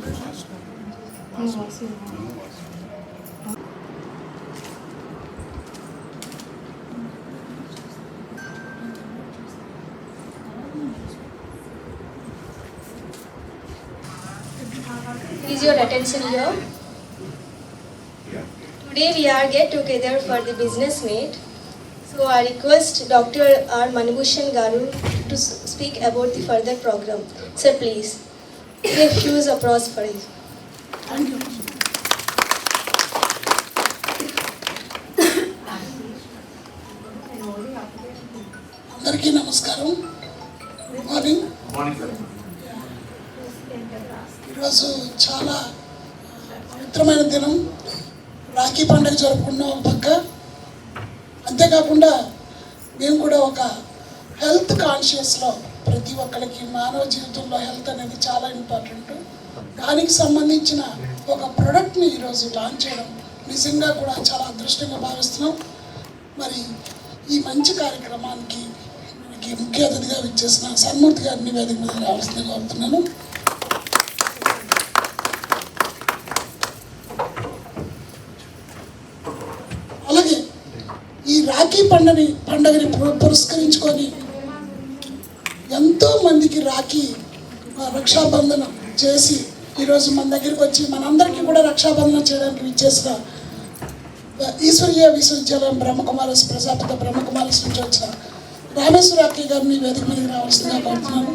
Please your attention here. Today we are get together for the business meet. So I request Dr. R. Manibhushan Garu to speak about the further program. Sir, please. Give huge applause for it. Thank you. అందరికీ నమస్కారం. Good morning. ఈరోజు చాలా పవిత్రమైన దినం. రాఖీ పండుగ జరుపుకున్న ఒక పక్క, అంతేకాకుండా మేము కూడా ఒక హెల్త్ కాన్షియస్లో ప్రతి ఒక్కరికి మానవ జీవితంలో హెల్త్ అనేది చాలా ఇంపార్టెంట్. దానికి సంబంధించిన ఒక ప్రోడక్ట్ని ఈరోజు లాంచ్ చేయడం నిజంగా కూడా చాలా అదృష్టంగా భావిస్తున్నాం. మరి ఈ మంచి కార్యక్రమానికి మనకి ముఖ్య అతిథిగా విచ్చేసిన సన్మూర్తి గారిని వేదిక మీద రావాల్సిందిగా కోరుతున్నాను. అలాగే ఈ రాఖీ పండుగని పురస్కరించుకొని ఎంతో మందికి రాఖీ రక్షాబంధనం చేసి ఈరోజు మన దగ్గరికి వచ్చి మనందరికీ కూడా రక్షాబంధనం చేయడానికి విచ్చేసిన ఈశ్వరీయ విశ్వవిద్యాలయం బ్రహ్మకుమారస్ ప్రజాపిత బ్రహ్మకుమారస్ నుంచి వచ్చిన రామేశ్వర అక్కయ్య గారిని వేదిక మీదకి రావాల్సిందిగా కోరుతున్నాను.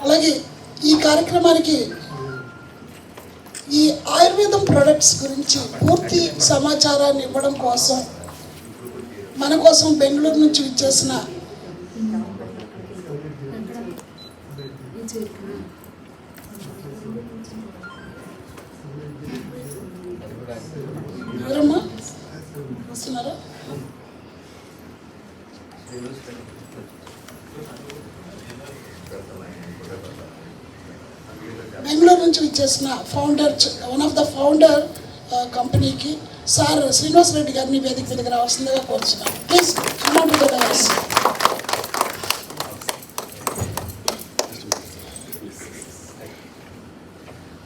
అలాగే ఈ కార్యక్రమానికి ఈ ఆయుర్వేదం ప్రొడక్ట్స్ గురించి పూర్తి సమాచారాన్ని ఇవ్వడం కోసం మన కోసం బెంగళూరు నుంచి విచ్చేసిన ఎవరమ్మా వస్తున్నారా? బెంగళూరు నుంచి విచ్చేసిన founder, one of the founder కంపెనీకి సార్ శ్రీనివాస్ రెడ్డి గారిని వేదిక మీదకి రావాల్సిందిగా కోరుచున్నాను. Please come on to the dais.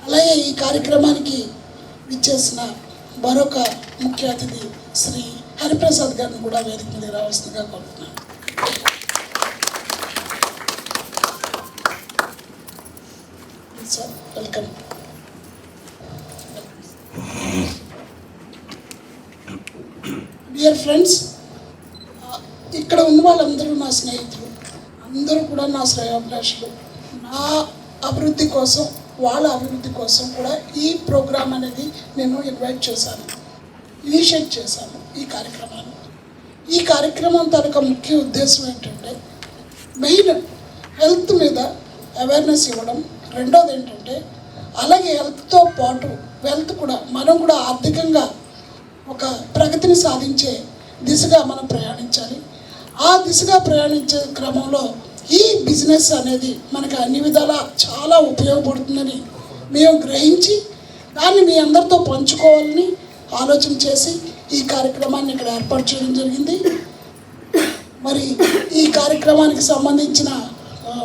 అలాగే ఈ కార్యక్రమానికి విచ్చేసిన మరొక ముఖ్య అతిథి శ్రీ హరిప్రసాద్ గారిని కూడా వేదిక మీదకి రావాల్సిందిగా కోరుతున్నాను. Sir welcome. డియర్ ఫ్రెండ్స్, ఇక్కడ ఉన్న వాళ్ళందరూ నా స్నేహితులు, అందరూ కూడా నా శ్రేయోభిలాషులు. నా అభివృద్ధి కోసం, వాళ్ళ అభివృద్ధి కోసం కూడా ఈ ప్రోగ్రాం అనేది నేను ఇన్వైట్ చేశాను, ఇనిషియేట్ చేశాను ఈ కార్యక్రమాన్ని. ఈ కార్యక్రమం తనక ముఖ్య ఉద్దేశం ఏంటంటే మెయిన్ హెల్త్ మీద అవేర్నెస్ ఇవ్వడం. రెండోది ఏంటంటే అలాగే హెల్త్తో పాటు వెల్త్ కూడా, మనం కూడా ఆర్థికంగా ఒక ప్రగతిని సాధించే దిశగా మనం ప్రయాణించాలి. ఆ దిశగా ప్రయాణించే క్రమంలో ఈ బిజినెస్ అనేది మనకు అన్ని విధాలా చాలా ఉపయోగపడుతుందని మేము గ్రహించి దాన్ని మీ అందరితో పంచుకోవాలని ఆలోచన చేసి ఈ కార్యక్రమాన్ని ఇక్కడ ఏర్పాటు చేయడం జరిగింది. మరి ఈ కార్యక్రమానికి సంబంధించిన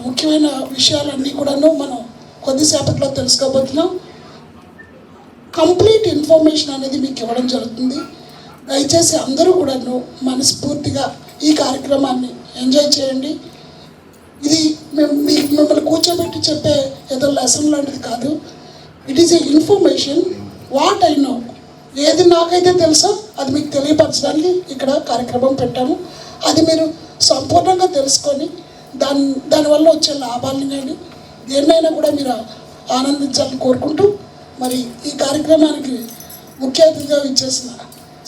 ముఖ్యమైన విషయాలన్నీ కూడాను మనం కొద్దిసేపట్లో తెలుసుకోబోతున్నాం. కంప్లీట్ ఇన్ఫర్మేషన్ అనేది మీకు ఇవ్వడం జరుగుతుంది. దయచేసి అందరూ కూడాను మనస్ఫూర్తిగా ఈ కార్యక్రమాన్ని ఎంజాయ్ చేయండి. ఇది మిమ్మల్ని కూర్చోబెట్టి చెప్పే ఏదో లెసన్ లాంటిది కాదు. It is a information what I know. ఏది నాకైతే తెలుసో అది మీకు తెలియపరచడానికి ఇక్కడ కార్యక్రమం పెట్టాము. అది మీరు సంపూర్ణంగా తెలుసుకొని దానివల్ల వచ్చే లాభాలను కానీ దేన్నైనా కూడా మీరు ఆనందించాలని కోరుకుంటూ, మరి ఈ కార్యక్రమానికి ముఖ్య అతిథిగా ఇచ్చేసిన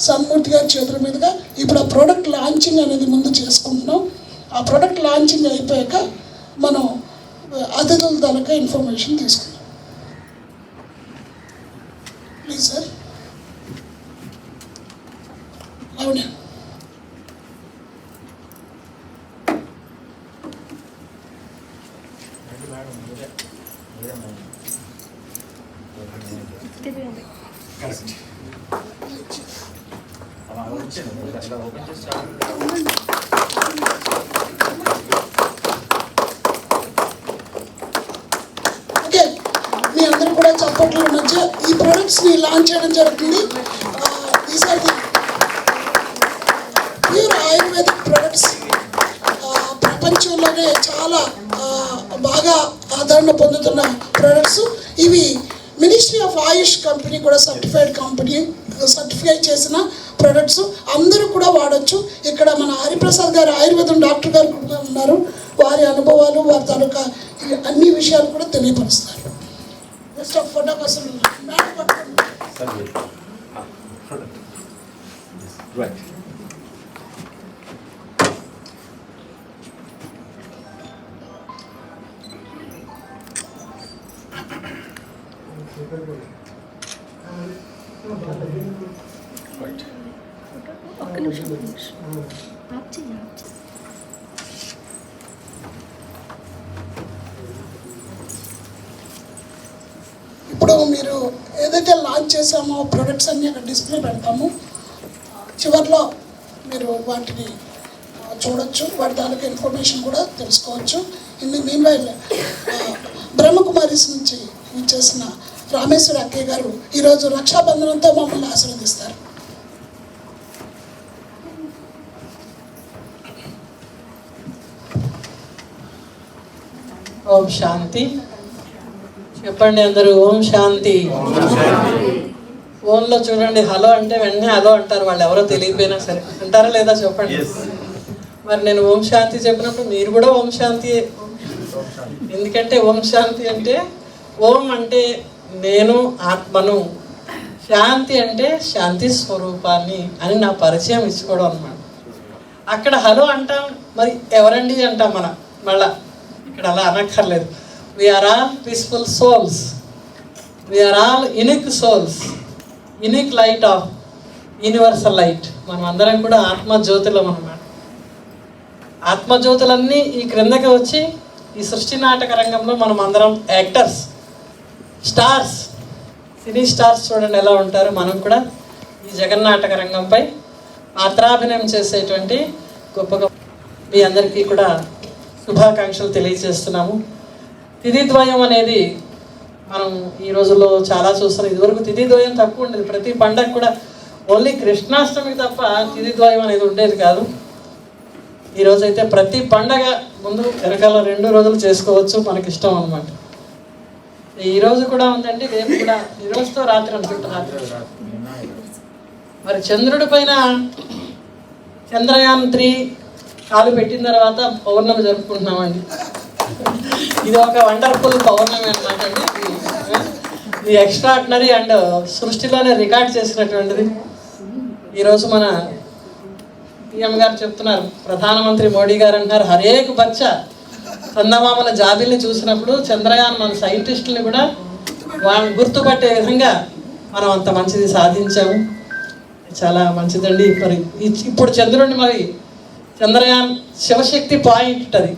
సన్మూర్తి గారి చేతుల మీదుగా ఇప్పుడు ఆ ప్రోడక్ట్ లాంచింగ్ అనేది ముందు చేసుకుంటున్నాం. ఆ ప్రోడక్ట్ లాంచింగ్ అయిపోయాక మనం అతిథుల దాకా ఇన్ఫర్మేషన్ తీసుకుంటాం. Please sir. అవునా? ఓకే, మీ అందరూ కూడా చప్పట్ల మధ్య ఈ ప్రొడక్ట్స్ని లాంచ్ చేయడం జరుగుతుంది. These are the pure ayurvedic products. ప్రపంచంలోనే చాలా బాగా ఆదరణ పొందుతున్న ప్రొడక్ట్స్ ఇవి. మినిస్ట్రీ ఆఫ్ ఆయుష్ కంపెనీ కూడా సర్టిఫై చేసిన ప్రొడక్ట్స్, అందరూ కూడా వాడచ్చు. ఇక్కడ మన హరిప్రసాద్ గారు ఆయుర్వేదం డాక్టర్ గారు కూడా ఉన్నారు. వారి అనుభవాలు, వారి తాలూకా అన్ని విషయాలు కూడా తెలియపరుస్తారు. జస్ట్ ఒక ఫోటో కోసం ఒక్క నిమిషం ఆప్ చేయి. ఇప్పుడు మీరు ఏదైతే లాంచ్ చేసామో ప్రొడక్ట్స్ అన్నీ అక్కడ డిస్ప్లే పెడతాము. చివరిలో మీరు వాటిని చూడొచ్చు, వాటి తాలూకా ఇన్ఫర్మేషన్ కూడా తెలుసుకోవచ్చు. మీన్ వైల్ బ్రహ్మకుమారిస్ నుంచి చేసిన రామేశ్వర అక్కయ్య గారు ఈరోజు రక్షాబంధనంతో మమ్మల్ని ఆశీర్వదిస్తారు. ఓం శాంతి. చెప్పండి అందరూ, ఓం శాంతి. ఫోన్లో చూడండి, హలో అంటే వెంటనే హలో అంటారు, వాళ్ళు ఎవరో తెలియపోయినా సరే. అంటారా లేదా చెప్పండి. మరి నేను ఓం శాంతి చెప్పినప్పుడు మీరు కూడా ఓం శాంతి. ఎందుకంటే ఓం శాంతి అంటే ఓం అంటే నేను ఆత్మను, శాంతి అంటే శాంతి స్వరూపాన్ని అని నా పరిచయం ఇచ్చుకోవడం అన్నమాట. అక్కడ హలో అంటాం, మరి ఎవరండి అంటాం మనం. మళ్ళా ఇక్కడ అలా అనక్కర్లేదు. We are all peaceful souls, we are all unique souls, unique light of universal light. మనం అందరం కూడా ఆత్మజ్యోతులం అన్నమాట. ఆత్మజ్యోతులన్నీ ఈ క్రిందకి వచ్చి ఈ సృష్టి నాటక రంగంలో మనం అందరం యాక్టర్స్, స్టార్స్, సినీ స్టార్స్ చూడండి ఎలా ఉంటారు. మనం కూడా ఈ జగన్నాటక రంగంపై పాత్రాభినయం చేసేటువంటి గొప్ప మీ అందరికీ కూడా శుభాకాంక్షలు తెలియజేస్తున్నాము. తిథిద్వయం అనేది మనం ఈ రోజుల్లో చాలా చూస్తున్నాం. ఇదివరకు తిథిద్వయం తక్కువ ఉండేది. ప్రతి పండగ కూడా ఓన్లీ కృష్ణాష్టమికి తప్ప తిథిద్వయం అనేది ఉండేది కాదు. ఈరోజైతే ప్రతి పండగ ముందు వెనకాల 2 రోజులు చేసుకోవచ్చు, మనకి ఇష్టం అనమాట. ఈరోజు కూడా ఉందండి, రేపు కూడా. ఈరోజుతో రాత్రి అనుకుంటా, రాత్రి. మరి చంద్రుడి పైన చంద్రయాన్ 3 కాలు పెట్టిన తర్వాత పౌర్ణమి జరుపుకుంటున్నామండి. ఇది ఒక వండర్ఫుల్ పౌర్ణమి అనమాట అండి. ఇది ఎక్స్ట్రాడినరీ అండ్ సృష్టిలోనే రికార్డ్ చేసినటువంటిది. ఈరోజు మన పిఎం గారు చెప్తున్నారు, ప్రధానమంత్రి మోడీ గారు అంటున్నారు, హరేక్ బచ్చా చందమామల జాబిల్ని చూసినప్పుడు చంద్రయాన్ మన సైంటిస్టుల్ని కూడా వాళ్ళని గుర్తుపట్టే విధంగా మనం అంత మంచిది సాధించాము. చాలా మంచిదండి. మరి ఇప్పుడు చంద్రుడిని మరి చంద్రయాన్ శివశక్తి పాయింట్, అది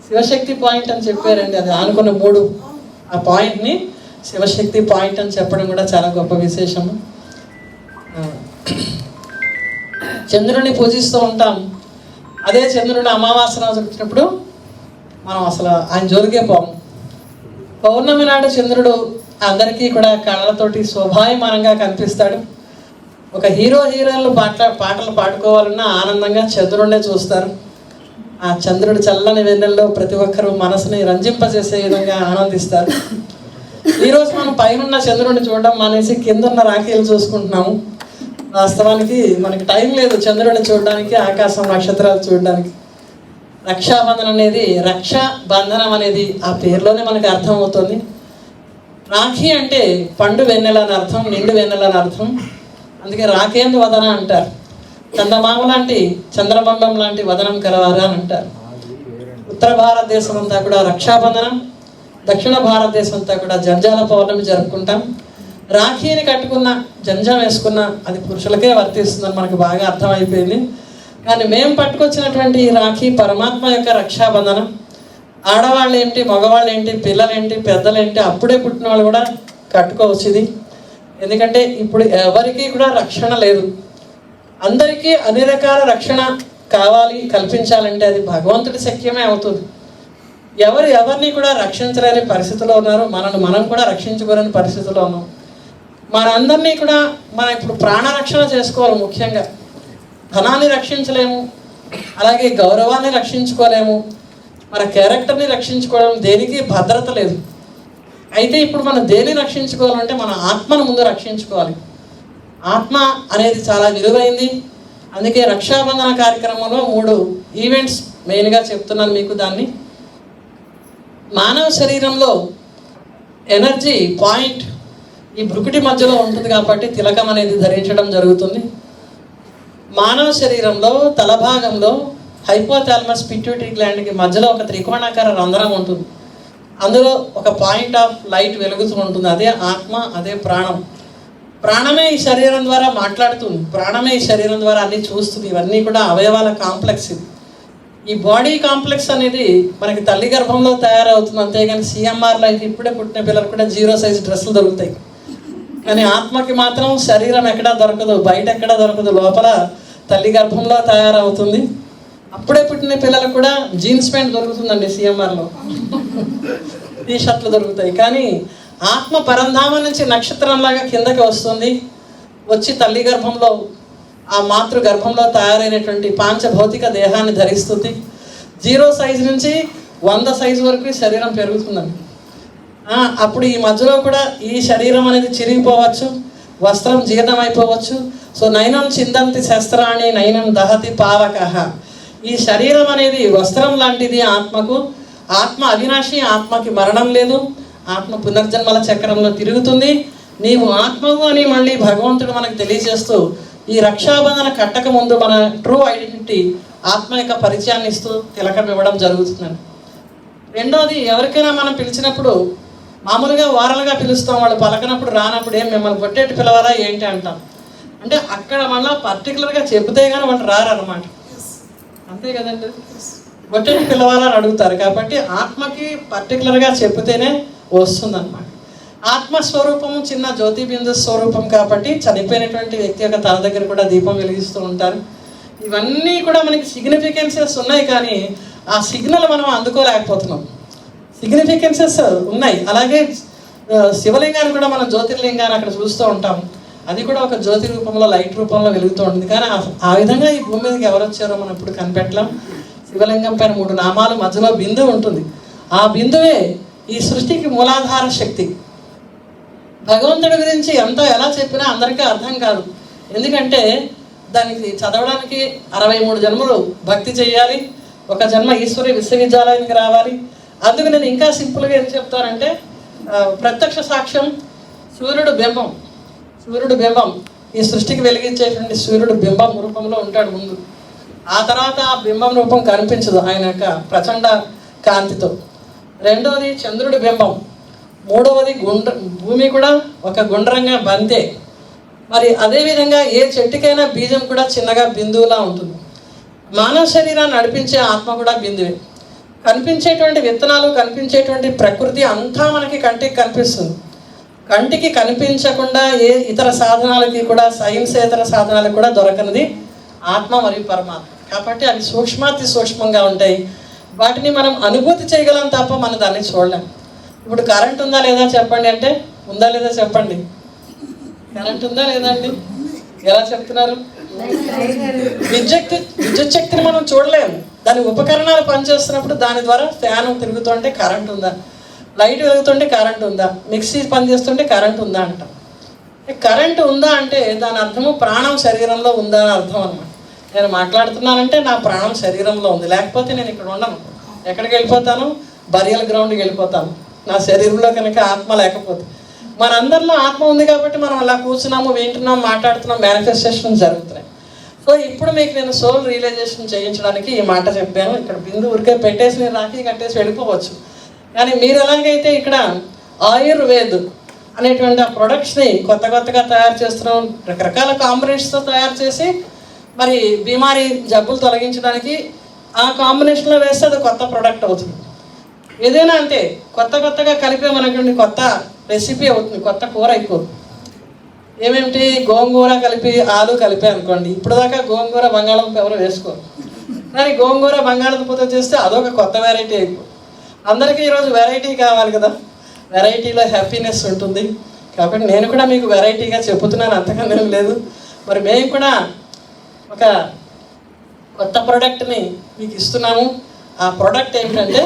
శివశక్తి పాయింట్ అని చెప్పారండి. అది ఆనుకున్న 3 ఆ పాయింట్ని శివశక్తి పాయింట్ అని చెప్పడం కూడా చాలా గొప్ప విశేషము. చంద్రుడిని పూజిస్తూ ఉంటాం. అదే చంద్రుడిని అమావాస్య రోజు వచ్చినప్పుడు మనం అసలు ఆయన జోలికే పోము. పౌర్ణమి నాడు చంద్రుడు అందరికీ కూడా కళ్ళతోటి శోభాయమానంగా కనిపిస్తాడు. ఒక హీరోయిన్లు పాటలు పాడుకోవాలన్నా ఆనందంగా చంద్రుడినే చూస్తారు. ఆ చంద్రుడి చల్లని వెన్నెల్లో ప్రతి ఒక్కరూ మనసుని రంజింపజేసే విధంగా ఆనందిస్తారు. ఈరోజు మనం పైన చంద్రుడిని చూడడం మానేసి కింద ఉన్న రాఖీలు చూసుకుంటున్నాము. వాస్తవానికి మనకి టైం లేదు చంద్రుడిని చూడడానికి, ఆకాశం నక్షత్రాలు చూడడానికి. రక్షాబంధనం అనేది, రక్షాబంధనం అనేది ఆ పేరులోనే మనకి అర్థమవుతుంది. రాఖీ అంటే పండు వెన్నెల అని అర్థం, నిండు వెన్నెల అని అర్థం. అందుకే రాకేందు వదన అంటారు. చందమామ లాంటి, చంద్రబంధం లాంటి వదనం కలవారా అని అంటారు. ఉత్తర భారతదేశం అంతా కూడా రక్షాబంధనం, దక్షిణ భారతదేశం అంతా కూడా జంజాల పౌర్ణమి జరుపుకుంటాం. రాఖీని కట్టుకున్న, జంజం వేసుకున్న అది పురుషులకే వర్తిస్తుందని మనకు బాగా అర్థమైపోయింది. కానీ మేము పట్టుకొచ్చినటువంటి ఈ రాఖీ పరమాత్మ యొక్క రక్షాబంధనం. ఆడవాళ్ళు ఏంటి, మగవాళ్ళు ఏంటి, పిల్లలేంటి, పెద్దలేంటి, అప్పుడే పుట్టిన వాళ్ళు కూడా కట్టుకోవచ్చు ఇది. ఎందుకంటే ఇప్పుడు ఎవరికి కూడా రక్షణ లేదు. అందరికీ అన్ని రకాల రక్షణ కావాలి, కల్పించాలంటే అది భగవంతుడి శక్యమే అవుతుంది. ఎవరిని కూడా రక్షించలేని పరిస్థితిలో ఉన్నారు. మనం కూడా రక్షించుకోలేని పరిస్థితిలో ఉన్నాం. మనందరినీ కూడా మనం ఇప్పుడు ప్రాణరక్షణ చేసుకోవాలి. ముఖ్యంగా ధనాన్ని రక్షించలేము, అలాగే గౌరవాన్ని రక్షించుకోలేము, మన క్యారెక్టర్ని రక్షించుకోవడం, దేనికి భద్రత లేదు. అయితే ఇప్పుడు మనం దేన్ని రక్షించుకోవాలంటే మన ఆత్మను ముందు రక్షించుకోవాలి. ఆత్మ అనేది చాలా విలువైంది. అందుకే రక్షాబంధన కార్యక్రమంలో 3 ఈవెంట్స్ మెయిన్గా చెప్తున్నాను మీకు. దాన్ని మానవ శరీరంలో ఎనర్జీ పాయింట్ ఈ భృకుటి మధ్యలో ఉంటుంది కాబట్టి తిలకం అనేది ధరించడం జరుగుతుంది. మానవ శరీరంలో తల భాగంలో హైపోథాలమస్ పిట్యూటరీ గ్లాండ్కి మధ్యలో ఒక త్రికోణాకార రంధ్రం ఉంటుంది. అందులో ఒక పాయింట్ ఆఫ్ లైట్ వెలుగుతూ ఉంటుంది. అదే ఆత్మ, అదే ప్రాణం. ప్రాణమే ఈ శరీరం ద్వారా మాట్లాడుతుంది, ప్రాణమే ఈ శరీరం ద్వారా అన్నీ చూస్తుంది. ఇవన్నీ కూడా అవయవాల కాంప్లెక్స్. ఇది ఈ బాడీ కాంప్లెక్స్ అనేది మనకి తల్లి గర్భంలో తయారవుతుంది. అంతేగాని సిఎంఆర్లో అయితే ఇప్పుడే పుట్టిన పిల్లలకు కూడా 0 సైజ్ డ్రెస్సులు దొరుకుతాయి. కానీ ఆత్మకి మాత్రం శరీరం ఎక్కడా దొరకదు, బయట ఎక్కడా దొరకదు, లోపల తల్లి గర్భంలో తయారవుతుంది. అప్పుడే పుట్టిన పిల్లలకు కూడా జీన్స్ ప్యాంట్ దొరుకుతుందండి సిఎంఆర్లో, టీ షర్ట్లు దొరుకుతాయి. కానీ ఆత్మ పరంధామం నుంచి నక్షత్రంలాగా కిందకి వస్తుంది, వచ్చి తల్లి గర్భంలో ఆ మాతృ గర్భంలో తయారైనటువంటి పాంచభౌతిక దేహాన్ని ధరిస్తుంది. 0 సైజు నుంచి 100 సైజు వరకు శరీరం పెరుగుతుందండి. అప్పుడు ఈ మధ్యలో కూడా ఈ శరీరం అనేది చిరిగిపోవచ్చు, వస్త్రం జీర్ణమైపోవచ్చు. సో నైనం చిందంతి శస్త్రాన్ని నైనం దహతి పావకః. ఈ శరీరం అనేది వస్త్రం లాంటిది ఆత్మకు. ఆత్మ అవినాశి, ఆత్మకి మరణం లేదు. ఆత్మ పునర్జన్మల చక్రంలో తిరుగుతుంది. నీవు ఆత్మవు అని మళ్ళీ భగవంతుడు మనకు తెలియజేస్తూ ఈ రక్షాబంధన కట్టక ముందు మన ట్రూ ఐడెంటిటీ ఆత్మ యొక్క పరిచయాన్ని ఇస్తూ తిలకం ఇవ్వడం జరుగుతుందండి. రెండోది, ఎవరికైనా మనం పిలిచినప్పుడు మామూలుగా వారాలుగా పిలుస్తాం, వాళ్ళు పలకనప్పుడు రానప్పుడు ఏం మిమ్మల్ని కొట్టేటి పిలవాలా ఏంటి అంటాం. అంటే అక్కడ మళ్ళీ పర్టికులర్గా చెబితే కానీ వాళ్ళు రారన్నమాట. అంతే కదండి, కొట్టేటి పిలవాలని అడుగుతారు. కాబట్టి ఆత్మకి పర్టికులర్గా చెబితేనే వస్తుందన్నమాట. ఆత్మస్వరూపము చిన్న జ్యోతి బిందు స్వరూపం కాబట్టి చనిపోయినటువంటి వ్యక్తి యొక్క తల దగ్గర కూడా దీపం వెలిగిస్తూ ఉంటారు. ఇవన్నీ కూడా మనకి సిగ్నిఫికెన్సెస్ ఉన్నాయి, కానీ ఆ సిగ్నల్ మనం అందుకోలేకపోతున్నాం. సిగ్నిఫికెన్సెస్ ఉన్నాయి. అలాగే శివలింగాన్ని కూడా మనం జ్యోతిర్లింగాన్ని అక్కడ చూస్తూ ఉంటాం. అది కూడా ఒక జ్యోతి రూపంలో, లైట్ రూపంలో వెలుగుతూ ఉంటుంది. కానీ ఆ విధంగా ఈ భూమి మీదకి ఎవరు వచ్చారో మనం ఇప్పుడు కనిపెట్టలేం. శివలింగం పైన 3 నామాలు, మధ్యలో బిందువు ఉంటుంది. ఆ బిందువే ఈ సృష్టికి మూలాధార శక్తి. భగవంతుడి గురించి ఎలా చెప్పినా అందరికీ అర్థం కాదు. ఎందుకంటే దానికి చదవడానికి 63 జన్మలు భక్తి చేయాలి, ఒక జన్మ ఈశ్వరి విశ్వవిద్యాలయానికి రావాలి. అందుకు నేను ఇంకా సింపుల్గా ఏం చెప్తానంటే, ప్రత్యక్ష సాక్ష్యం సూర్యుడు బింబం ఈ సృష్టికి వెలిగించేటువంటి సూర్యుడు బింబం రూపంలో ఉంటాడు ముందు. ఆ తర్వాత ఆ బింబం రూపం కనిపించదు ఆయన యొక్క ప్రచండ కాంతితో. రెండవది చంద్రుడి బింబం. మూడవది భూమి కూడా ఒక గుండ్రంగా బంతే. మరి అదేవిధంగా ఏ చెట్టుకైనా బీజం కూడా చిన్నగా బిందువులా ఉంటుంది. మానవ శరీరాన్ని నడిపించే ఆత్మ కూడా బిందువే. కనిపించేటువంటి విత్తనాలు, కనిపించేటువంటి ప్రకృతి అంతా మనకి కంటికి కనిపిస్తుంది. కంటికి కనిపించకుండా ఏ ఇతర సాధనాలకి కూడా, సైన్సేతర సాధనాలకు కూడా దొరకనిది ఆత్మ మరియు పరమాత్మ. కాబట్టి అవి సూక్ష్మాతి సూక్ష్మంగా ఉంటాయి. వాటిని మనం అనుభూతి చేయగలం తప్ప మనం దాన్ని చూడలేం. ఇప్పుడు కరెంట్ ఉందా లేదా చెప్పండి అంటే, ఉందా లేదా చెప్పండి. కరెంట్ ఉందా లేదా అండి? ఎలా చెప్తున్నారు? విద్యుత్ శక్తిని మనం చూడలేము. దాని ఉపకరణాలు పనిచేస్తున్నప్పుడు దాని ద్వారా ఫ్యాన్ తిరుగుతుంటే కరెంట్ ఉందా, లైట్ వెలుగుతుంటే కరెంట్ ఉందా, మిక్సీ పనిచేస్తుంటే కరెంట్ ఉందా అంటాం. కరెంట్ ఉందా అంటే దాని అర్థము ప్రాణం శరీరంలో ఉందా అని అర్థం అన్నమాట. నేను మాట్లాడుతున్నానంటే నా ప్రాణం శరీరంలో ఉంది, లేకపోతే నేను ఇక్కడ ఉండను. ఎక్కడికి వెళ్ళిపోతాను? బరియల్ గ్రౌండ్కి వెళ్ళిపోతాను, నా శరీరంలో కనుక ఆత్మ లేకపోతే. మనందరిలో ఆత్మ ఉంది కాబట్టి మనం అలా కూర్చున్నాము, వింటున్నాం, మాట్లాడుతున్నాం, మేనిఫెస్టేషన్ జరుగుతున్నాయి. సో ఇప్పుడు మీకు నేను సోల్ రియలైజేషన్ చేయించడానికి ఈ మాట చెప్పాను. ఇక్కడ బిందు ఊరికే పెట్టేసి నేను రాఖీ కట్టేసి వెళ్ళిపోవచ్చు. కానీ మీరు ఎలాగైతే ఇక్కడ ఆయుర్వేద్ అనేటువంటి ఆ ప్రొడక్ట్స్ని కొత్తగా తయారు చేస్తున్నాం, రకరకాల కాంబినేషన్స్తో తయారు చేసి మరి బీమారీ జబ్బులు తొలగించడానికి ఆ కాంబినేషన్లో వేస్తే అది కొత్త ప్రోడక్ట్ అవుతుంది. ఏదైనా అంతే, కొత్తగా కలిపే మనకి కొత్త రెసిపీ అవుతుంది, కొత్త కూర అయిపోతుంది. ఏమేమిటి, గోంగూర కలిపి ఆలు కలిపి అనుకోండి, ఇప్పుడు దాకా గోంగూర బంగాళదుంప ఎవరు వేసుకోరు, కానీ గోంగూర బంగాళదుంపతో చేస్తే అదొక కొత్త వెరైటీ అయిపోతుంది. అందరికీ ఈరోజు వెరైటీ కావాలి కదా, వెరైటీలో హ్యాపీనెస్ ఉంటుంది. కాబట్టి నేను కూడా మీకు వెరైటీగా చెబుతున్నాను, అంతకన్నా లేదు. మరి మేము కూడా ఒక కొత్త ప్రోడక్ట్ని మీకు ఇస్తున్నాము. ఆ ప్రోడక్ట్ ఏమిటంటే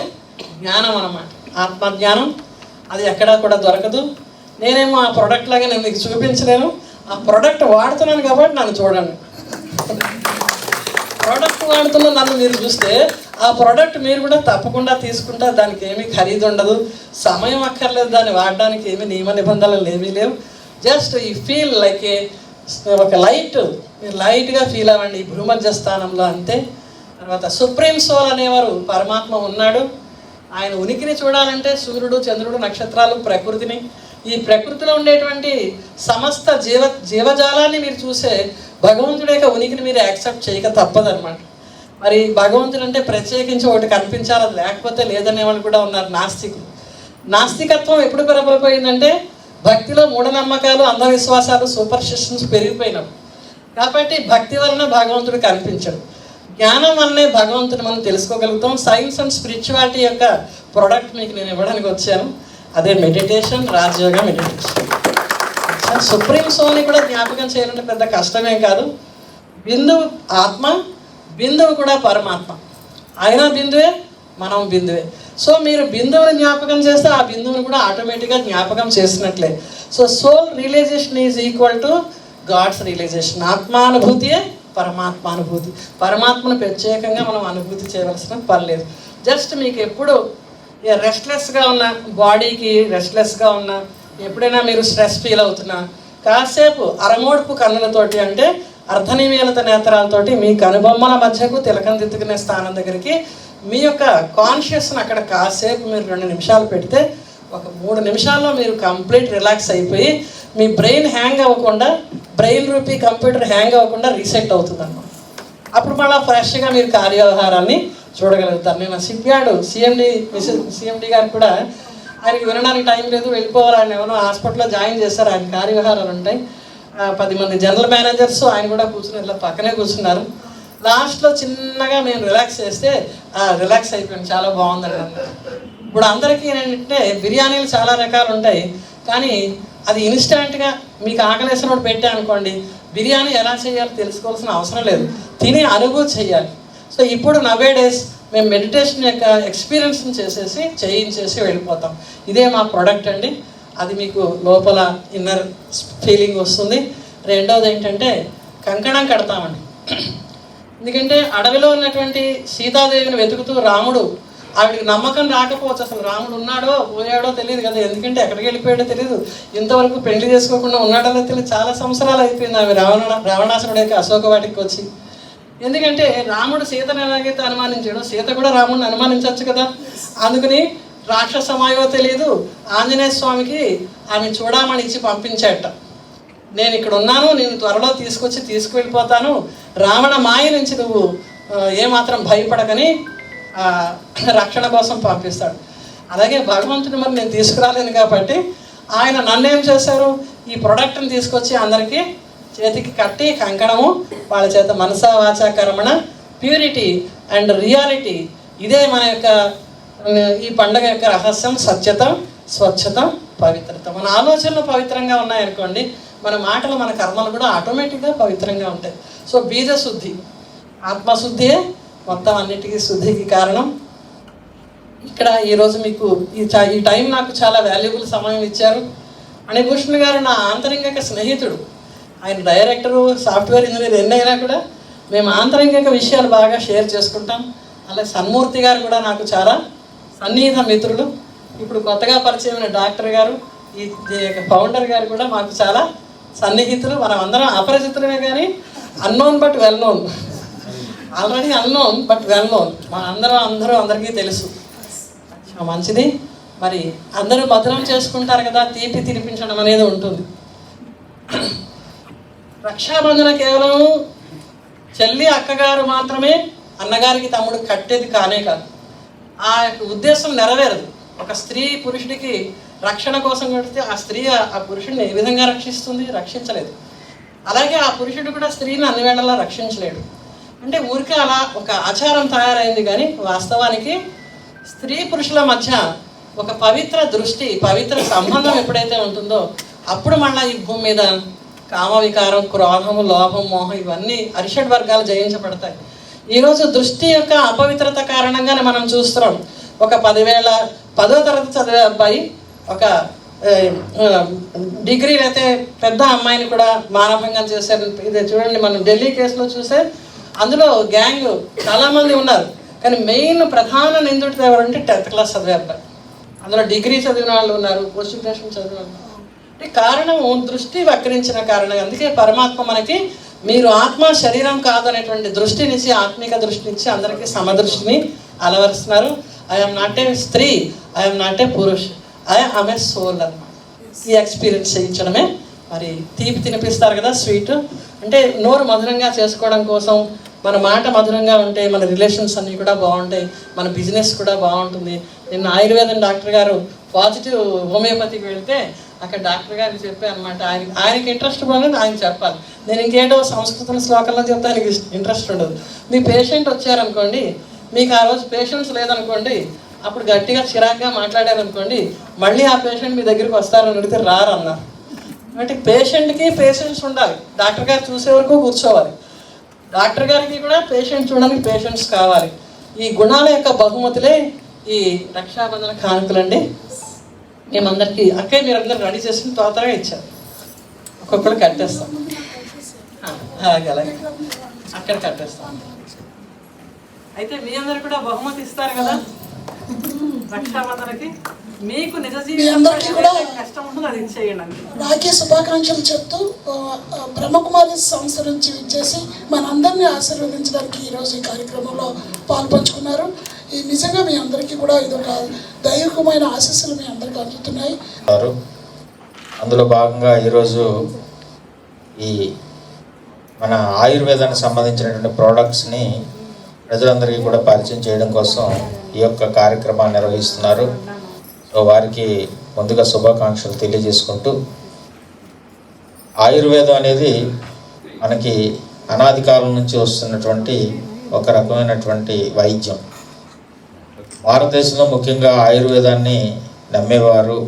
జ్ఞానం అన్నమాట, ఆత్మజ్ఞానం. అది ఎక్కడా కూడా దొరకదు. నేనేమో ఆ ప్రోడక్ట్ లాగా నేను మీకు చూపించలేను, ఆ ప్రోడక్ట్ వాడుతున్నాను కాబట్టి నన్ను చూడండి. ప్రోడక్ట్ వాడుతున్న నన్ను మీరు చూస్తే ఆ ప్రోడక్ట్ మీరు కూడా తప్పకుండా తీసుకుంటే దానికి ఏమీ ఖరీదు ఉండదు, సమయం అక్కర్లేదు, దాన్ని వాడడానికి ఏమీ నియమ నిబంధనలు ఏమీ లేవు. జస్ట్ ఈ ఫీల్ లైక్ ఒక లైట్, మీరు లైట్గా ఫీల్ అవ్వండి ఈ భూమధ్య స్థానంలో, అంతే. తర్వాత సుప్రీం సోల్ అనేవారు పరమాత్మ ఉన్నాడు. ఆయన ఉనికిని చూడాలంటే సూర్యుడు, చంద్రుడు, నక్షత్రాలు, ప్రకృతిని, ఈ ప్రకృతిలో ఉండేటువంటి సమస్త జీవజాలాన్ని మీరు చూసే భగవంతుడి యొక్క ఉనికిని మీరు యాక్సెప్ట్ చేయక తప్పదన్నమాట. మరి భగవంతుడు అంటే ప్రత్యేకించి ఒకటి కనిపించాలి, అది లేకపోతే లేదనే వాళ్ళు కూడా ఉన్నారు నాస్తికులు. నాస్తికత్వం ఎప్పుడు పెరగలిపోయిందంటే భక్తిలో మూఢనమ్మకాలు, అంధవిశ్వాసాలు, సూపర్స్టిషన్స్ పెరిగిపోయినప్పుడు. కాబట్టి భక్తి వలన భగవంతుడు కనిపించడు, జ్ఞానం వల్లనే భగవంతుని మనం తెలుసుకోగలుగుతాం. సైన్స్ అండ్ స్పిరిచువాలిటీ యొక్క ప్రోడక్ట్ మీకు నేను ఇవ్వడానికి వచ్చాను, అదే మెడిటేషన్, రాజయోగ మెడిటేషన్. సుప్రీం సోల్ని కూడా జ్ఞాపకం చేయాలంటే పెద్ద కష్టమేం కాదు. బిందువు ఆత్మ, బిందువు కూడా పరమాత్మ. ఆయన బిందువే, మనం బిందువే. సో మీరు బిందువుని జ్ఞాపకం చేస్తే ఆ బిందువుని కూడా ఆటోమేటిక్గా జ్ఞాపకం చేసినట్లే. So soul realization is equal to God's realization. ఆత్మానుభూతియే పరమాత్మానుభూతి. పరమాత్మను ప్రత్యేకంగా మనం అనుభూతి చేయవలసిన పని లేదు. జస్ట్ మీకు ఎప్పుడు రెస్ట్లెస్గా ఉన్న బాడీకి, రెస్ట్లెస్గా ఉన్న ఎప్పుడైనా మీరు స్ట్రెస్ ఫీల్ అవుతున్నా కాసేపు అరమోడుపు కన్నులతోటి, అంటే అర్ధనిమీలత నేత్రాలతోటి మీ కనుబొమ్మల మధ్యకు తిలకం దిద్దుకునే స్థానం దగ్గరికి మీ యొక్క కాన్షియస్ని అక్కడ కాసేపు మీరు 2 నిమిషాలు పెడితే ఒక 3 నిమిషాల్లో మీరు కంప్లీట్ రిలాక్స్ అయిపోయి మీ బ్రెయిన్ హ్యాంగ్ అవ్వకుండా, బ్రెయిన్ రూపీ కంప్యూటర్ హ్యాంగ్ అవ్వకుండా రీసెట్ అవుతుంది అన్నమాట. అప్పుడు మళ్ళీ ఫ్రెష్గా మీరు కార్యవ్యవహారాన్ని చూడగలుగుతారు. నేను సిప్యాడు సిఎండి గారు కూడా ఆయనకి వినడానికి టైం లేదు, వెళ్ళిపోవాలి. ఆయన ఎవరో హాస్పిటల్లో జాయిన్ చేస్తారు, ఆయన కార్యవ్యవహారాలు ఉంటాయి. 10 మంది జనరల్ మేనేజర్స్ ఆయన కూడా కూర్చుని ఇలా పక్కనే కూర్చున్నారు. లాస్ట్లో చిన్నగా మేము రిలాక్స్ చేస్తే రిలాక్స్ అయిపోయాను, చాలా బాగుందండి. ఇప్పుడు అందరికీ ఏంటంటే బిర్యానీలు చాలా రకాలు ఉంటాయి, కానీ అది ఇన్స్టెంట్గా మీకు ఆకలేసినప్పుడు పెట్టా అనుకోండి, బిర్యానీ ఎలా చేయాలో తెలుసుకోవాల్సిన అవసరం లేదు, తిని అనుభూతి చేయాలి. సో ఇప్పుడు నవేడేస్ మేము మెడిటేషన్ యొక్క ఎక్స్పీరియన్స్ని చేయించేసి వెళ్ళిపోతాం. ఇదే మా ప్రోడక్ట్ అండి. అది మీకు లోపల ఇన్నర్ ఫీలింగ్ వస్తుంది. రెండవది ఏంటంటే కంకణం కడతామండి. ఎందుకంటే అడవిలో ఉన్నటువంటి సీతాదేవిని వెతుకుతూ రాముడు, ఆవిడికి నమ్మకం రాకపోవచ్చు, అసలు రాముడు ఉన్నాడో పోయాడో తెలియదు కదా, ఎందుకంటే ఎక్కడికి వెళ్ళిపోయాడో తెలియదు, ఇంతవరకు పెళ్లి చేసుకోకుండా ఉన్నాడో తెలియదు. చాలా సంవత్సరాలు అయిపోయింది ఆమె రావణాసురుడు యొక్క అశోకవాటికి వచ్చి. ఎందుకంటే రాముడు సీతను ఎలాగైతే అనుమానించాడో సీత కూడా రాముడిని అనుమానించవచ్చు కదా. అందుకని రాక్షసమాయో తెలియదు, ఆంజనేయ స్వామికి ఆమె చూడమని ఇచ్చి పంపించాట. నేను ఇక్కడ ఉన్నాను, నేను త్వరలో తీసుకువెళ్ళిపోతాను, రావణ మాయ నుంచి నువ్వు ఏమాత్రం భయపడకని రక్షణ కోసం పంపిస్తాడు. అలాగే భగవంతుని మరి నేను తీసుకురాలేను కాబట్టి ఆయన నన్నేం చేశారు, ఈ ప్రోడక్ట్ని తీసుకొచ్చి అందరికీ చేతికి కట్టి కంకణము, వాళ్ళ చేత మనసా వాచా కర్మణ, ప్యూరిటీ అండ్ రియాలిటీ. ఇదే మన యొక్క ఈ పండుగ యొక్క రహస్యం. సత్యత, స్వచ్ఛత, పవిత్రత. మన ఆలోచనలు పవిత్రంగా ఉన్నాయనుకోండి, మన మాటలు, మన కర్మలు కూడా ఆటోమేటిక్గా పవిత్రంగా ఉంటాయి. సో బీజశుద్ధి, ఆత్మశుద్ధియే మొత్తం అన్నిటికీ శుద్ధికి కారణం. ఇక్కడ ఈరోజు మీకు ఈ టైం నాకు చాలా వాల్యుబుల్ సమయం ఇచ్చారు. అణిభూషణ్ గారు నా ఆంతరంగిక స్నేహితుడు. ఆయన డైరెక్టరు, సాఫ్ట్వేర్ ఇంజనీర్, ఎన్నైనా కూడా మేము ఆంతరంగిక విషయాలు బాగా షేర్ చేసుకుంటాం. అలాగే సన్మూర్తి గారు కూడా నాకు చాలా సన్నిహిత మిత్రులు. ఇప్పుడు కొత్తగా పరిచయమైన డాక్టర్ గారు, ఈ ఫౌండర్ గారు కూడా మాకు చాలా సన్నిహితులు. మనం అందరం అపరిచితులమే కానీ unknown but well known. Already unknown but well known. అందరికీ తెలుసు. మంచిది. మరి అందరూ మధురం చేసుకుంటారు కదా, తీపి తినిపించడం అనేది ఉంటుంది. రక్షాబంధన కేవలం చెల్లి అక్కగారు మాత్రమే అన్నగారికి తమ్ముడు కట్టేది కానే కాదు. ఆ యొక్క ఉద్దేశం నెరవేరదు. ఒక స్త్రీ పురుషుడికి రక్షణ కోసం కొడితే ఆ స్త్రీ ఆ పురుషుడిని ఏ విధంగా రక్షిస్తుంది? రక్షించలేదు. అలాగే ఆ పురుషుడు కూడా స్త్రీని అన్ని వేళలా రక్షించలేడు. అంటే ఊరికే అలా ఒక ఆచారం తయారైంది, కానీ వాస్తవానికి స్త్రీ పురుషుల మధ్య ఒక పవిత్ర దృష్టి, పవిత్ర సంబంధం ఎప్పుడైతే ఉంటుందో అప్పుడు మళ్ళీ ఈ భూమి మీద కామ వికారం, క్రోధము, లోభం, మోహం ఇవన్నీ అరిషడ్ వర్గాలు జయించబడతాయి. ఈరోజు దృష్టి యొక్క అపవిత్రత కారణంగానే మనం చూస్తున్నాం. ఒక 10వ తరగతి చదివే అబ్బాయి ఒక డిగ్రీ అయితే పెద్ద అమ్మాయిని కూడా మానభంగం చేశారు. ఇది చూడండి, మనం ఢిల్లీ కేసులో చూసే అందులో గ్యాంగ్ చాలామంది ఉన్నారు, కానీ మెయిన్ ప్రధాన నిందితుడు ఎవరంటే 10th క్లాస్ చదివే అబ్బాయి. అందులో డిగ్రీ చదివిన వాళ్ళు ఉన్నారు, పోస్ట్ గ్రాడ్యుయేషన్ చదివిన వాళ్ళు ఉన్నారు. అంటే కారణము దృష్టి వక్రించిన కారణం. అందుకే పరమాత్మ మనకి మీరు ఆత్మ శరీరం కాదు అనేటువంటి దృష్టినిచ్చి, ఆత్మిక దృష్టినిచ్చి అందరికీ సమదృష్టిని అలవరుస్తున్నారు. ఐఎమ్ నాట్ ఏ స్త్రీ, ఐఎమ్ నాట్ ఏ పురుష్, ఐఎమ్ ఏ సోల్ అన్నమాట. ఈ ఎక్స్పీరియన్స్ చేయించడమే. మరి తీపి తినిపిస్తారు కదా, స్వీట్ అంటే నోరు మధురంగా చేసుకోవడం కోసం. మన మాట మధురంగా ఉంటే మన రిలేషన్స్ అన్నీ కూడా బాగుంటాయి, మన బిజినెస్ కూడా బాగుంటుంది. నిన్న ఆయుర్వేదం డాక్టర్ గారు పాజిటివ్ హోమియోపతికి వెళ్తే అక్కడ డాక్టర్ గారికి చెప్పే అనమాట, ఆయనకి ఇంట్రెస్ట్ పోలేదు, ఆయన చెప్పాలి. నేను ఇంకేటో సంస్కృతం శ్లోకంలో చెప్తే ఆయనకి ఇంట్రెస్ట్ ఉండదు. మీ పేషెంట్ వచ్చారనుకోండి, మీకు ఆ రోజు పేషెంట్స్ లేదనుకోండి, అప్పుడు గట్టిగా చిరాగ్గా మాట్లాడారనుకోండి, మళ్ళీ ఆ పేషెంట్ మీ దగ్గరికి వస్తారని అడిగితే రారన్నారు. అంటే పేషెంట్కి పేషెంట్స్ ఉండాలి, డాక్టర్ గారు చూసే వరకు కూర్చోవాలి. డాక్టర్ గారికి కూడా పేషెంట్ చూడడానికి పేషెంట్స్ కావాలి. ఈ గుణాల యొక్క బహుమతులే ఈ రక్షాబంధన కానుకలండి. మేమందరికీ అక్కయ్య మీరందరూ రెడీ చేసుకుని తోతగా ఇచ్చారు. ఒక్కొక్కరు కట్టేస్తాం, అలాగే అలాగే అక్కడ కట్టేస్తాం. అయితే మీ అందరు కూడా బహుమతి ఇస్తారు కదా రక్షాబంధనకి. మీకు నిజ జీవితంలో కష్టం ఉంటుందో అది ఇచ్చేయండి. నాకే శుభాకాంక్షలు చెప్తూ బ్రహ్మకుమారి సంస్థ నుంచి ఇచ్చేసి మనందరినీ ఆశీర్వదించడానికి ఈరోజు ఈ కార్యక్రమంలో పాల్పంచుకున్నారు. ఈ నిజంగా మీ అందరికీ కూడా ఇదొక దైవికమైన ఆశీస్సులు మీ అందరికీ అందుతున్నాయి. అందులో భాగంగా ఈరోజు ఈ మన ఆయుర్వేదానికి సంబంధించినటువంటి ప్రోడక్ట్స్ని ప్రజలందరికీ కూడా పరిచయం చేయడం కోసం ఈ యొక్క కార్యక్రమాన్ని నిర్వహిస్తున్నారు. సో వారికి ముందుగా శుభాకాంక్షలు తెలియజేసుకుంటూ, ఆయుర్వేదం అనేది మనకి అనాది కాలం నుంచి వస్తున్నటువంటి ఒక రకమైనటువంటి వైద్యం. భారతదేశంలో ముఖ్యంగా ఆయుర్వేదాన్ని నమ్మేవారు,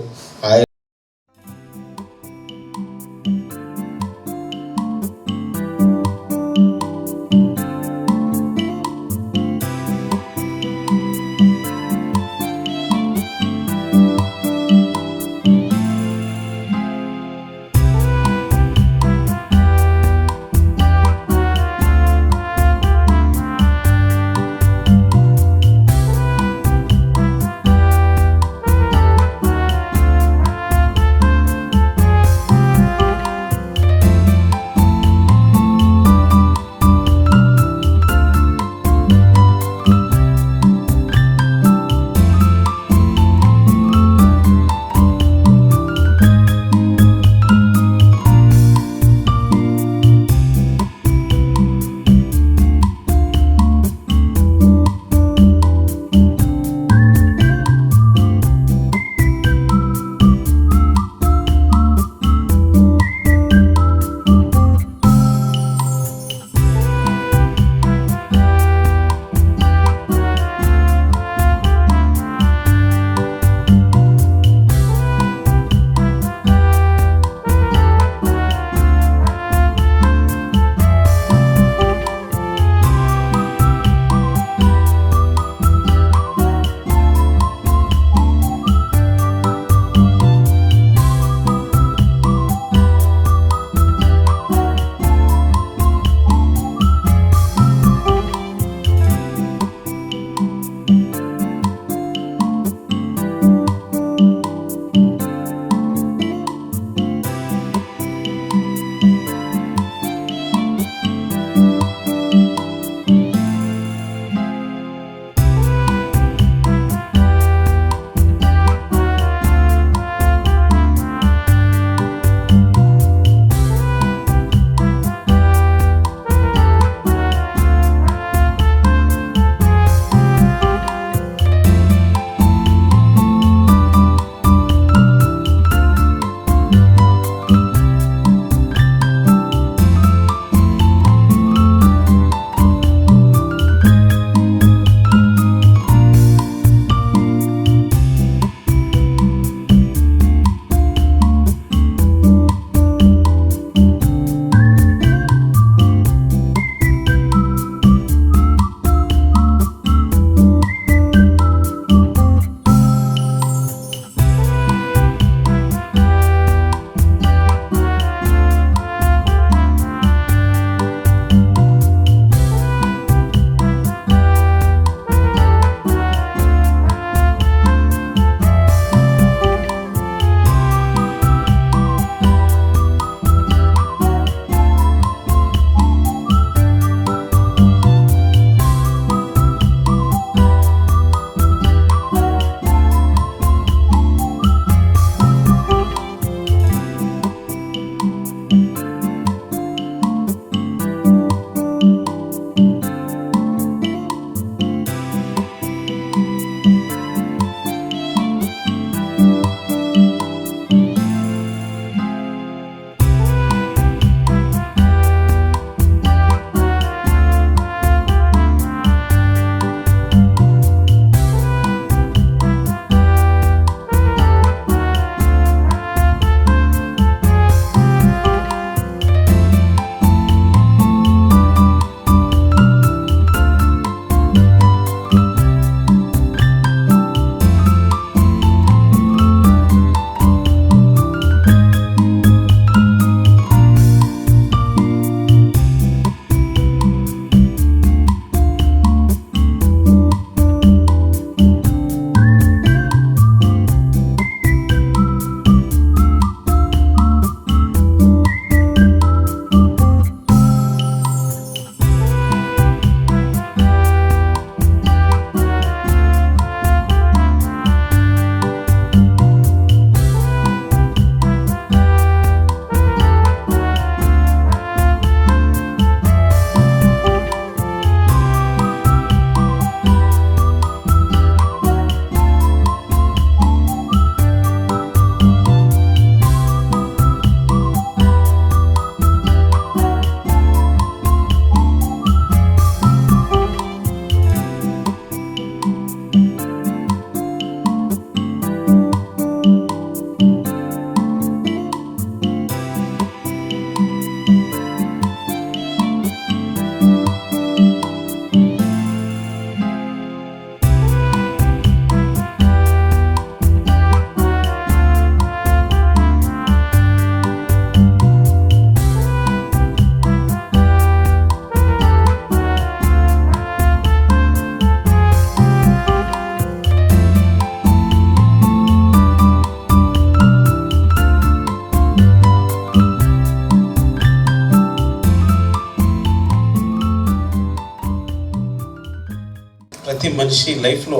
ప్రతి మనిషి లైఫ్లో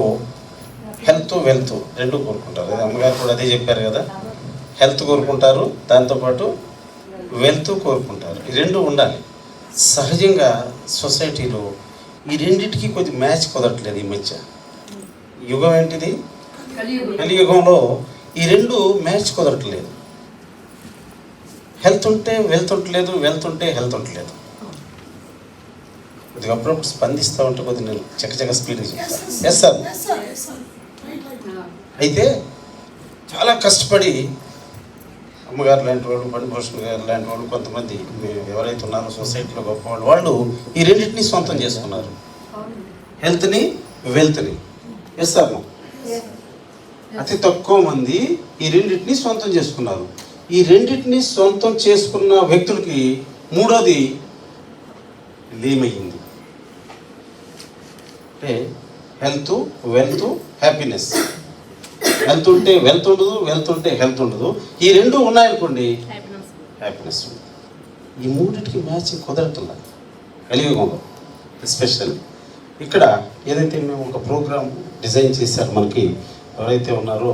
హెల్త్ వెల్త్ రెండు కోరుకుంటారు. అమ్మగారు కూడా అదే చెప్పారు కదా, హెల్త్ కోరుకుంటారు, దాంతోపాటు వెల్త్ కోరుకుంటారు. ఈ రెండు ఉండాలి. సహజంగా సొసైటీలో ఈ రెండింటికి కొద్ది మ్యాచ్ కుదరట్లేదు ఈ మధ్య. యుగం ఏంటిది? కలియుగంలో ఈ రెండు మ్యాచ్ కుదరట్లేదు. హెల్త్ ఉంటే వెల్త్ ఉండలేదు, వెల్త్ ఉంటే హెల్త్ ఉండలేదు. కొద్దిగా అప్పుడప్పుడు స్పందిస్తూ ఉంటే కొద్దిగా నేను చక్కచక్క స్పీడ్గా చెప్తాను. Yes sir. అయితే చాలా కష్టపడి అమ్మగారు లాంటి వాళ్ళు, బండిభూషణ్ గారు లాంటి వాళ్ళు, కొంతమంది ఎవరైతే ఉన్నారో సొసైటీలో గొప్పవాళ్ళు, వాళ్ళు ఈ రెండింటిని సొంతం చేసుకున్నారు, హెల్త్ని వెల్త్ని. Yes sir. అతి తక్కువ మంది ఈ రెండింటిని సొంతం చేసుకున్నారు. ఈ రెండింటిని సొంతం చేసుకున్న వ్యక్తులకి మూడోది లేమయ్యింది. అంటే హెల్త్ వెల్త్ హ్యాపీనెస్. హెల్త్ ఉంటే వెల్త్ ఉండదు, వెల్త్ ఉంటే హెల్త్ ఉండదు. ఈ రెండు ఉన్నాయనుకోండి హ్యాపీనెస్ ఉండదు. ఈ మూడింటికి మ్యాచింగ్ కుదరట్లా కలియుగంలో. ఎస్పెషల్ ఇక్కడ ఏదైతే మేము ఒక ప్రోగ్రామ్ డిజైన్ చేశారు, మనకి ఎవరైతే ఉన్నారో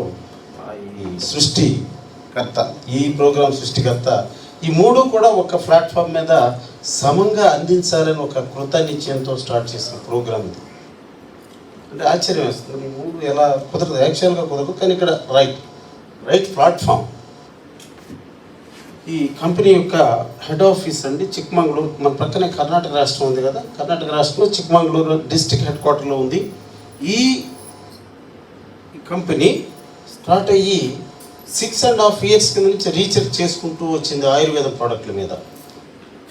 ఈ సృష్టికర్త, ఈ ప్రోగ్రాం సృష్టికర్త, ఈ మూడు కూడా ఒక ప్లాట్ఫామ్ మీద సమంగా అందించాలని ఒక కృతనిశ్చయంతో స్టార్ట్ చేసిన ప్రోగ్రామ్ ఇది. అంటే ఆశ్చర్యం వేస్తుంది, ఈ మూడు ఎలా కుదరదు, యాక్చువల్గా కుదరదు, కానీ ఇక్కడ రైట్ ప్లాట్ఫామ్. ఈ కంపెనీ యొక్క హెడ్ ఆఫీస్ అండి చిక్మంగళూరు. మన ప్రక్కనే కర్ణాటక రాష్ట్రం ఉంది కదా, కర్ణాటక రాష్ట్రంలో చిక్మంగళూరు డిస్ట్రిక్ట్ హెడ్ క్వార్టర్లో ఉంది. ఈ కంపెనీ స్టార్ట్ అయ్యి 6.5 years కింద నుంచి రీసెర్చ్ చేసుకుంటూ వచ్చింది ఆయుర్వేద ప్రోడక్ట్ల మీద.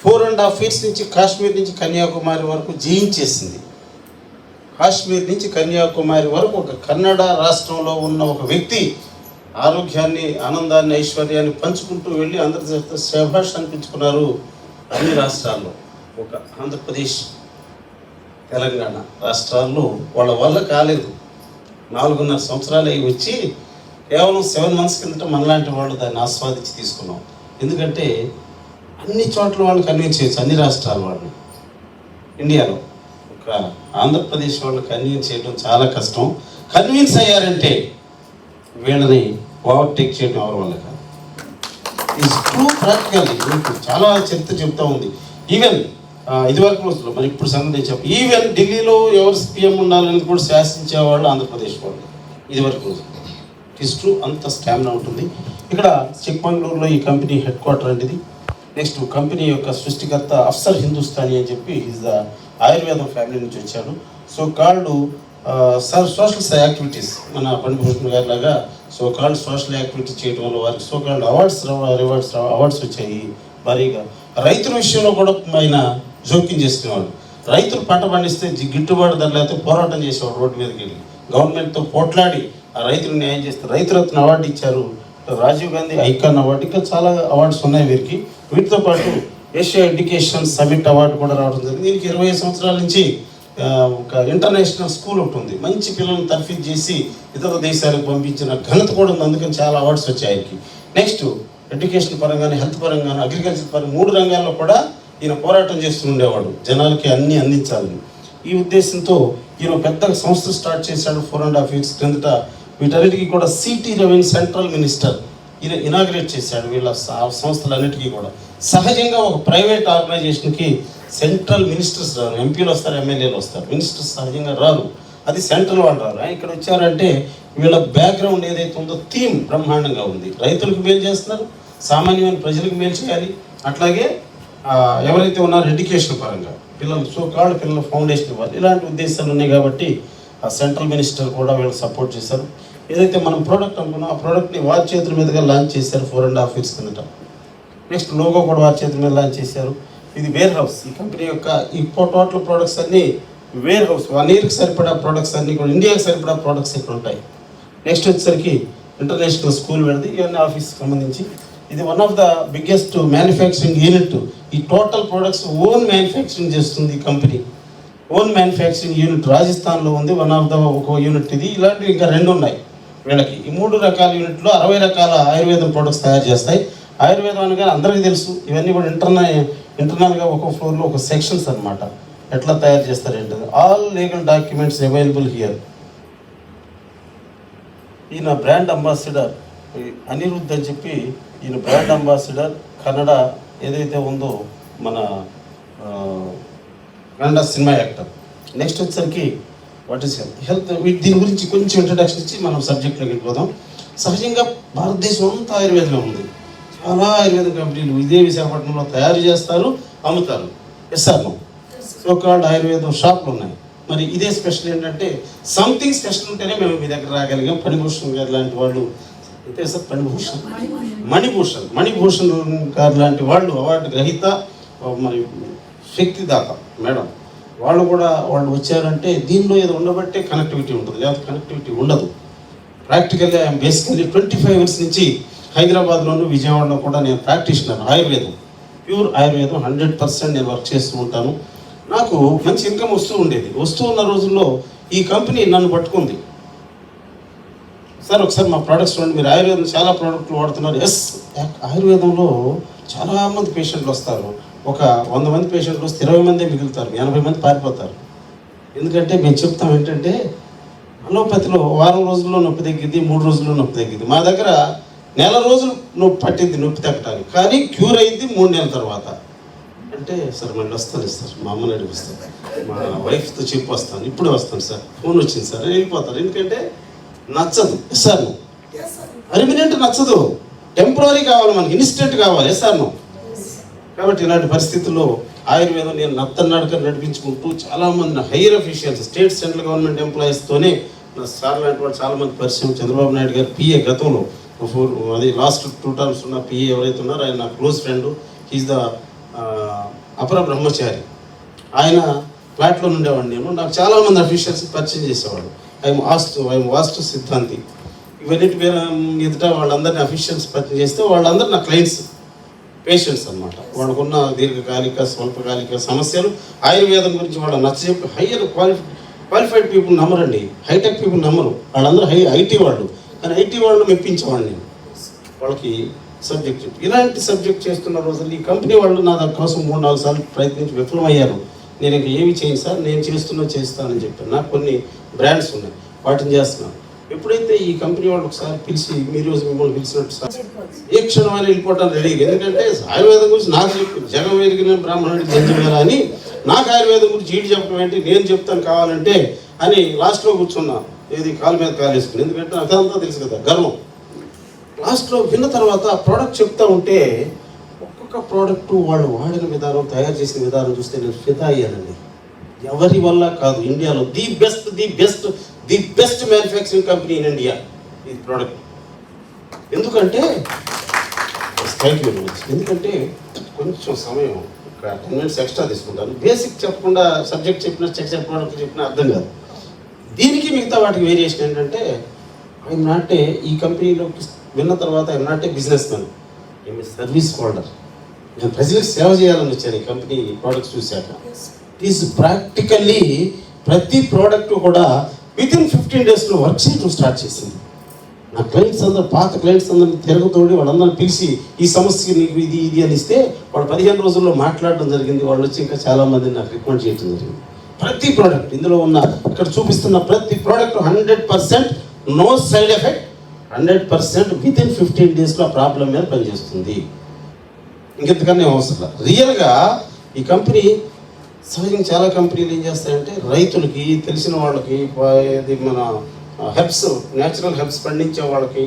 4.5 years నుంచి కాశ్మీర్ నుంచి కన్యాకుమారి వరకు జయించేసింది. కాశ్మీర్ నుంచి కన్యాకుమారి వరకు ఒక కన్నడ రాష్ట్రంలో ఉన్న ఒక వ్యక్తి ఆరోగ్యాన్ని, ఆనందాన్ని, ఐశ్వర్యాన్ని పంచుకుంటూ వెళ్ళి అందరి శభాష్ అనిపించుకున్నారు. అన్ని రాష్ట్రాల్లో, ఒక ఆంధ్రప్రదేశ్, తెలంగాణ రాష్ట్రాల్లో వాళ్ళ వల్ల కాలేదు. 4.5 సంవత్సరాలు అవి వచ్చి కేవలం 7 months కిందట మనలాంటి వాళ్ళు దాన్ని ఆస్వాదించి తీసుకున్నాం. ఎందుకంటే అన్ని చోట్ల వాళ్ళు కన్విన్స్ చేయొచ్చు, అన్ని రాష్ట్రాల వాళ్ళు. ఇండియాలో ఒక ఆంధ్రప్రదేశ్ వాళ్ళు కన్విన్స్ చేయడం చాలా కష్టం. కన్విన్స్ అయ్యారంటే వీళ్ళని ఓవర్టేక్ చేయడం ఎవరి వల్ల కాదు. Is true practical. చాలా చరిత్ర చెప్తా ఉంది. ఈవెన్ ఇదివరకు రోజుల్లో, మరి ఇప్పుడు సంగతి చెప్పు, ఈవెన్ ఢిల్లీలో ఎవరు సీఎం ఉండాలని కూడా శాసించేవాళ్ళు ఆంధ్రప్రదేశ్ వాళ్ళు ఇదివరకు రోజు. It is true. అంత స్టామినా ఉంటుంది. ఇక్కడ చిక్మంగళూరులో ఈ కంపెనీ హెడ్ క్వార్టర్ అండి ఇది. నెక్స్ట్ కంపెనీ యొక్క సృష్టికర్త అఫ్సర్ హిందుస్థానీ అని చెప్పి ఈజ్ ద ఆయుర్వేదం ఫ్యామిలీ నుంచి వచ్చాడు. సో కాల్డ్ సోషల్ యాక్టివిటీస్, మన బండిభూషణ్ గారి లాగా సో కాల్డ్ సోషల్ యాక్టివిటీస్ చేయడం వల్ల వారికి సో కాల్డ్ అవార్డ్స్ వచ్చాయి భారీగా. రైతుల విషయంలో కూడా ఆయన జోక్యం చేసుకునేవాడు. రైతులు పంట పండిస్తే గిట్టుబాటు ధర లేకపోతే పోరాటం చేసేవాడు, రోడ్డు మీదకి వెళ్ళి గవర్నమెంట్తో పోట్లాడి ఆ రైతులు న్యాయం చేస్తారు. రైతురత్న అవార్డు ఇచ్చారు, రాజీవ్ గాంధీ ఐకాన్ అవార్డు, ఇంకా చాలా అవార్డ్స్ ఉన్నాయి వీరికి. వీటితో పాటు ఏషియా ఎడ్యుకేషన్ సమిట్ అవార్డు కూడా రావడం జరిగింది. దీనికి 25 సంవత్సరాల నుంచి ఒక ఇంటర్నేషనల్ స్కూల్ ఒకటి ఉంది, మంచి పిల్లలను తర్ఫీదు చేసి ఇతర దేశాలకు పంపించిన ఘనత కూడా ఉంది. అందుకని చాలా అవార్డ్స్ వచ్చాయి ఆయనకి. నెక్స్ట్ ఎడ్యుకేషన్ పరంగానే, హెల్త్ పరంగానే, అగ్రికల్చర్ పరంగా 3 రంగాల్లో కూడా ఈయన పోరాటం చేస్తూ ఉండేవాడు, జనాలకి అన్నీ అందించాలని. ఈ ఉద్దేశంతో ఈయన పెద్ద సంస్థ స్టార్ట్ చేశాడు 4.5 years క్రిందట. వీటన్నిటికీ కూడా సిటీ రవీన్ సెంట్రల్ మినిస్టర్ ఈయన ఇనాగ్రేట్ చేశాడు వీళ్ళ సంస్థలన్నిటికీ కూడా. సహజంగా ఒక ప్రైవేట్ ఆర్గనైజేషన్కి సెంట్రల్ మినిస్టర్స్ రారు, ఎంపీలు వస్తారు, ఎమ్మెల్యేలు వస్తారు, మినిస్టర్స్ సహజంగా రారు. అది సెంట్రల్ వాళ్ళు రారు. ఇక్కడ వచ్చారంటే వీళ్ళ బ్యాక్గ్రౌండ్ ఏదైతే ఉందో థీమ్ బ్రహ్మాండంగా ఉంది. రైతులకు మేలు చేస్తున్నారు, సామాన్యమైన ప్రజలకు మేలు చేయాలి, అట్లాగే ఎవరైతే ఉన్నారో ఎడ్యుకేషన్ పరంగా పిల్లలు సో కాల్డ్ పిల్లల ఫౌండేషన్ ఇవ్వాలి, ఇలాంటి ఉద్దేశాలు ఉన్నాయి. కాబట్టి ఆ సెంట్రల్ మినిస్టర్ కూడా వీళ్ళు సపోర్ట్ చేశారు. ఏదైతే మనం ప్రోడక్ట్ అనుకున్నాం ఆ ప్రోడక్ట్ని వారి చేతుల మీదుగా లాంచ్ చేశారు 4.5 years కిందట. నెక్స్ట్ లోగో కూడా వారి చేతుల మీద లాంచ్ చేశారు. ఇది వేర్ హౌస్, ఈ కంపెనీ యొక్క ఈ టోటల్ ప్రోడక్ట్స్ అన్నీ వేర్ హౌస్. 1 yearకి సరిపడా ప్రోడక్ట్స్ అన్నీ కూడా, ఇండియాకి సరిపడా ప్రోడక్ట్స్ ఇక్కడ ఉంటాయి. నెక్స్ట్ వచ్చేసరికి ఇంటర్నేషనల్ స్కూల్ వెళ్ళి ఇవన్నీ ఆఫీస్కి సంబంధించి. ఇది one of the biggest manufacturing unit. ఈ టోటల్ ప్రోడక్ట్స్ ఓన్ మ్యానుఫ్యాక్చరింగ్ చేస్తుంది ఈ కంపెనీ. ఓన్ మ్యానుఫ్యాక్చరింగ్ యూనిట్ రాజస్థాన్లో ఉంది, వన్ ఆఫ్ ద ఒక యూనిట్ ఇది. ఇలాంటివి ఇంకా 2 ఉన్నాయి వీళ్ళకి. ఈ 3 రకాల యూనిట్లో 60 రకాల ఆయుర్వేదం ప్రోడక్ట్స్ తయారు చేస్తాయి. ఆయుర్వేదం అనగానే అందరికీ తెలుసు, ఇవన్నీ కూడా ఇంటర్నల్గా ఒక్కో ఫ్లోర్లో ఒక సెక్షన్స్ అనమాట. ఎట్లా తయారు చేస్తారు ఏంటది. All legal documents available here. ఈయన బ్రాండ్ అంబాసిడర్ అనిరుద్ధ్ అని చెప్పి, ఈయన బ్రాండ్ అంబాసిడర్ కన్నడ ఏదైతే ఉందో మన కన్నడ సినిమా యాక్టర్. నెక్స్ట్ వచ్చేసరికి వాట్ ఈస్ హెల్త్. దీని గురించి కొంచెం ఇంట్రడక్షన్ ఇచ్చి మనం సబ్జెక్ట్లోకి వెళ్ళిపోదాం. సహజంగా భారతదేశం అంతా ఆయుర్వేదంలో ఉంది. చాలా ఆయుర్వేద కంపెనీలు ఇదే విశాఖపట్నంలో తయారు చేస్తారు, అమ్ముతారు. ఎస్ఆర్నో సో కాల్డ్ ఆయుర్వేదం షాపులు ఉన్నాయి. మరి ఇదే స్పెషల్ ఏంటంటే సంథింగ్ స్పెషల్ ఉంటేనే మేము మీ దగ్గర రాగలిగాం. ఫణిభూషణ్ గారు లాంటి వాళ్ళు, అంటే సార్ మణిభూషణ్ గారు లాంటి వాళ్ళు అవార్డు గ్రహీత, మరి శక్తిదాత మేడం, వాళ్ళు వచ్చారంటే దీనిలో ఏదో ఉండబట్టే కనెక్టివిటీ ఉంటుంది, లేకపోతే కనెక్టివిటీ ఉండదు. ప్రాక్టికల్గా ఐఎమ్ బేసికల్లీ 25 years నుంచి హైదరాబాద్లోను విజయవాడలో కూడా నేను ప్రాక్టీషనర్. ఆయుర్వేదం, ప్యూర్ ఆయుర్వేదం 100% నేను వర్క్ చేస్తూ ఉంటాను. నాకు మంచి ఇన్కమ్ వస్తూ ఉన్న రోజుల్లో ఈ కంపెనీ నన్ను పట్టుకుంది. సార్ ఒకసారి మా ప్రోడక్ట్స్ చూడండి, మీరు ఆయుర్వేదం చాలా ప్రోడక్ట్లు వాడుతున్నారు. ఎస్, ఆయుర్వేదంలో చాలామంది పేషెంట్లు వస్తారు. ఒక 100 మంది పేషెంట్లు వస్తే 20 మందే మిగులుతారు, 80 మంది పారిపోతారు. ఎందుకంటే మేము చెప్తాం ఏంటంటే అలోపతిలో వారం రోజుల్లో నొప్పి తగ్గిద్ది, 3 రోజుల్లో నొప్పి తగ్గిద్ది. మా దగ్గర నెల రోజులు నొప్పి పట్టింది నొప్పి తగ్గడానికి, కానీ క్యూర్ అయింది 3 నెలల తర్వాత. అంటే సార్ మళ్ళీ వస్తాను సార్, మా అమ్మని అడిగి వస్తాను, మా వైఫ్తో చెప్పి వస్తాను, ఇప్పుడే వస్తాను సార్, ఫోన్ వచ్చింది సార్, వెళ్ళిపోతారు. ఎందుకంటే నచ్చదు. సార్ పర్మనెంట్ నచ్చదు, టెంపరీ కావాలి, మనకి ఇన్స్టెంట్ కావాలి. సార్ కాబట్టి ఇలాంటి పరిస్థితుల్లో ఆయుర్వేదం నేను నత్తన్నాడుగా నడిపించుకుంటూ చాలామంది higher officials, state central government ఎంప్లాయీస్తోనే సార్ లాంటి వాళ్ళు చాలామంది పరిచయం. చంద్రబాబు నాయుడు గారు పిఏ గతంలో అది లాస్ట్ 2 terms ఉన్న పిఏ ఎవరైతే ఉన్నారో ఆయన నా క్లోజ్ ఫ్రెండ్. హీజ్ ద అపర బ్రహ్మచారి. ఆయన ఫ్లాట్లో ఉండేవాడిని నేను. నాకు చాలామంది అఫీషియల్స్ పరిచయం చేసేవాడు. ఐఎమ్ వాస్తు సిద్ధాంతి. ఇవన్నిటి ఎదుట వాళ్ళందరినీ అఫీషియల్స్ పరిచయం చేస్తే వాళ్ళందరూ నా క్లయింట్స్, పేషెంట్స్ అనమాట. వాళ్ళకున్న దీర్ఘకాలిక స్వల్పకాలిక సమస్యలు ఆయుర్వేదం గురించి వాళ్ళ నచ్చజెప్పి హయ్యర్ క్వాలిఫైడ్ పీపుల్ నమ్మరండి, హైటెక్ పీపుల్ నమ్మరు. వాళ్ళందరూ ఐటీ వాళ్ళు, కానీ ఐటీ వాళ్ళు మెప్పించేవాడిని నేను వాళ్ళకి సబ్జెక్ట్ చెప్పి. ఇలాంటి సబ్జెక్ట్ చేస్తున్న రోజుల్లో ఈ కంపెనీ వాళ్ళు నా కోసం 3-4 సార్లు ప్రయత్నించి విఫలమయ్యారు. నేను ఇంకా ఏమి చేయను సార్, నేను చేస్తానని చెప్పాను. నాకు కొన్ని బ్రాండ్స్ ఉన్నాయి, వాటిని చేస్తున్నాను. ఎప్పుడైతే ఈ కంపెనీ వాళ్ళు ఒకసారి పిలిచి, మీరు మిమ్మల్ని పిలిచినట్టు సార్ ఏ క్షణమైన వెళ్ళిపోవటానికి రెడీ. ఎందుకంటే ఆయుర్వేదం గురించి నాకు చెప్పి జగం ఎరిగిన బ్రాహ్మణుడికి జంజమేళ అని, నాకు ఆయుర్వేదం గురించి ఈడు చెప్పడం ఏంటి, నేను చెప్తాను కావాలంటే అని లాస్ట్లో కూర్చున్నా. ఏది కాలు మీద కాలు వేసుకుని, ఎందుకంటే అదంతా తెలుసు కదా, గర్వం. లాస్ట్లో విన్న తర్వాత ప్రోడక్ట్ చెప్తా ఉంటే ఒక్కొక్క ప్రోడక్టు వాళ్ళు వాడిన విధానం, తయారు చేసిన విధానం చూస్తే నేను ఫిదా అయ్యానండి. ఎవరి వల్ల కాదు, ఇండియాలో the best manufacturing company in India ఈ ప్రోడక్ట్. ఎందుకంటే థ్యాంక్ యూ వెరీ మచ్. ఎందుకంటే కొంచెం సమయం, ఒక 10 minutes ఎక్స్ట్రా తీసుకుంటాను. బేసిక్ చెప్పకుండా సబ్జెక్ట్ చెప్పిన ప్రోడక్ట్ చెప్పినా అర్థం కాదు. దీనికి మిగతా వాటికి వేరియేషన్ ఏంటంటే ఐఎమ్ నాట్ ఏ, ఈ కంపెనీలోకి విన్న తర్వాత I'm not A business man, I'm a service holder. నేను ప్రజలకు సేవ చేయాలని వచ్చాను ఈ కంపెనీ ప్రోడక్ట్స్ చూశాక. ఈజ్ ప్రాక్టికల్లీ ప్రతి ప్రోడక్ట్ కూడా వితిన్ 15 days వర్క్ చేయడం స్టార్ట్ చేసింది. నా క్లయింట్స్ అందరూ, పాత క్లయింట్స్ అందరినీ తిరగతోడి వాళ్ళందరినీ పిలిచి ఈ సమస్య నీకు ఇది అని ఇస్తే వాళ్ళు 15 రోజుల్లో మాట్లాడడం జరిగింది. వాళ్ళు వచ్చి ఇంకా చాలామందిని నాకు రికమెండ్ చేయడం జరిగింది. ప్రతి ప్రోడక్ట్ ఇందులో ఉన్న, ఇక్కడ చూపిస్తున్న ప్రతి product 100% no side effect, 100% within 15 days ఆ ప్రాబ్లం మీద పనిచేస్తుంది. ఇంకెంతకన్నా అవసరం. రియల్గా ఈ కంపెనీ సహజంగా చాలా కంపెనీలు ఏం చేస్తాయంటే రైతులకి, తెలిసిన వాళ్ళకి, ఇది మన హెర్బ్స్, న్యాచురల్ హెర్బ్స్ పండించే వాళ్ళకి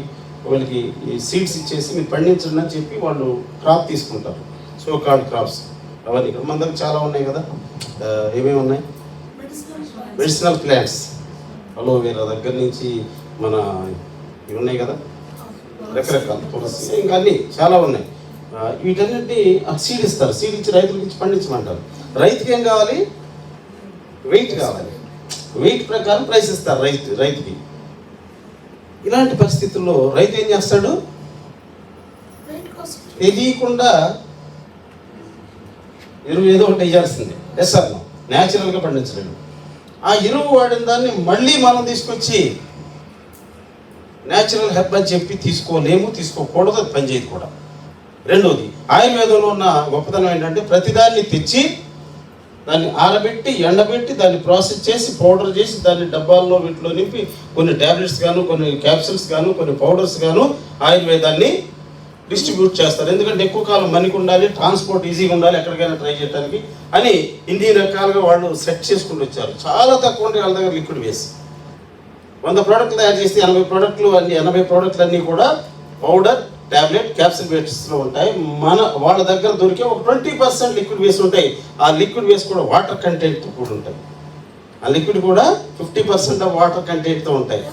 ఈ సీడ్స్ ఇచ్చేసి మీరు పండించండి అని చెప్పి వాళ్ళు క్రాప్ తీసుకుంటారు, సో కాల్డ్ క్రాప్స్. అవన్నీ ఇక్కడ మన దగ్గర చాలా ఉన్నాయి కదా. ఏమేమి ఉన్నాయి? మెడిసినల్ ప్లాంట్స్, అలోవేరా దగ్గర నుంచి మన ఇవి ఉన్నాయి కదా, రకరకాల తులసి, ఇంకా అన్నీ చాలా ఉన్నాయి. వీటన్నింటి సీడ్ ఇస్తారు, సీడ్ ఇచ్చి రైతులకి ఇచ్చి పండించమంటారు. రైతుకి ఏం కావాలి? వెయిట్ కావాలి. వెయిట్ ప్రకారం ప్రైస్ ఇస్తారు రైతుకి. ఇలాంటి పరిస్థితుల్లో రైతు ఏం చేస్తాడు? తెలియకుండా ఎరువు ఏదో ఒకటి వేయాల్సిందే. ఎస్ సార్, న్యాచురల్గా పండించలేడు. ఆ ఎరువు వాడిన దాన్ని మళ్ళీ మనం తీసుకొచ్చి న్యాచురల్ హెర్బ్ అని చెప్పి తీసుకోలేము, తీసుకోకూడదు, అది పనిచేయదు కూడా. రెండోది, ఆయుర్వేదంలో ఉన్న గొప్పతనం ఏంటంటే ప్రతిదాన్ని తెచ్చి దాన్ని ఆరబెట్టి ఎండబెట్టి దాన్ని ప్రాసెస్ చేసి పౌడర్ చేసి దాన్ని డబ్బాల్లో వీటిలో నింపి కొన్ని ట్యాబ్లెట్స్ గాను, కొన్ని క్యాప్సిల్స్ గాను, కొన్ని పౌడర్స్ గాను ఆయుర్వేదాన్ని డిస్ట్రిబ్యూట్ చేస్తారు. ఎందుకంటే ఎక్కువ కాలం మనికి ఉండాలి, ట్రాన్స్పోర్ట్ ఈజీగా ఉండాలి, ఎక్కడికైనా ట్రై చేయడానికి అని ఇన్ని రకాలుగా వాళ్ళు సెట్ చేసుకుంటూ వచ్చారు. చాలా తక్కువ ఉంటే వాళ్ళ దగ్గర లిక్విడ్ వేసి 100 ప్రోడక్ట్లు తయారు చేస్తే 80 ప్రోడక్ట్లు అన్నీ కూడా పౌడర్, ట్యాబ్లెట్, క్యాప్సిల్ బేస్లో ఉంటాయి. వాళ్ళ దగ్గర దొరికే ఒక 20% లిక్విడ్ వేసి ఉంటాయి. ఆ లిక్విడ్ వేసి కూడా వాటర్ కంటెంట్తో కూడా ఉంటాయి. ఆ లిక్విడ్ కూడా 50% ఆఫ్ వాటర్ కంటెంట్తో ఉంటాయి.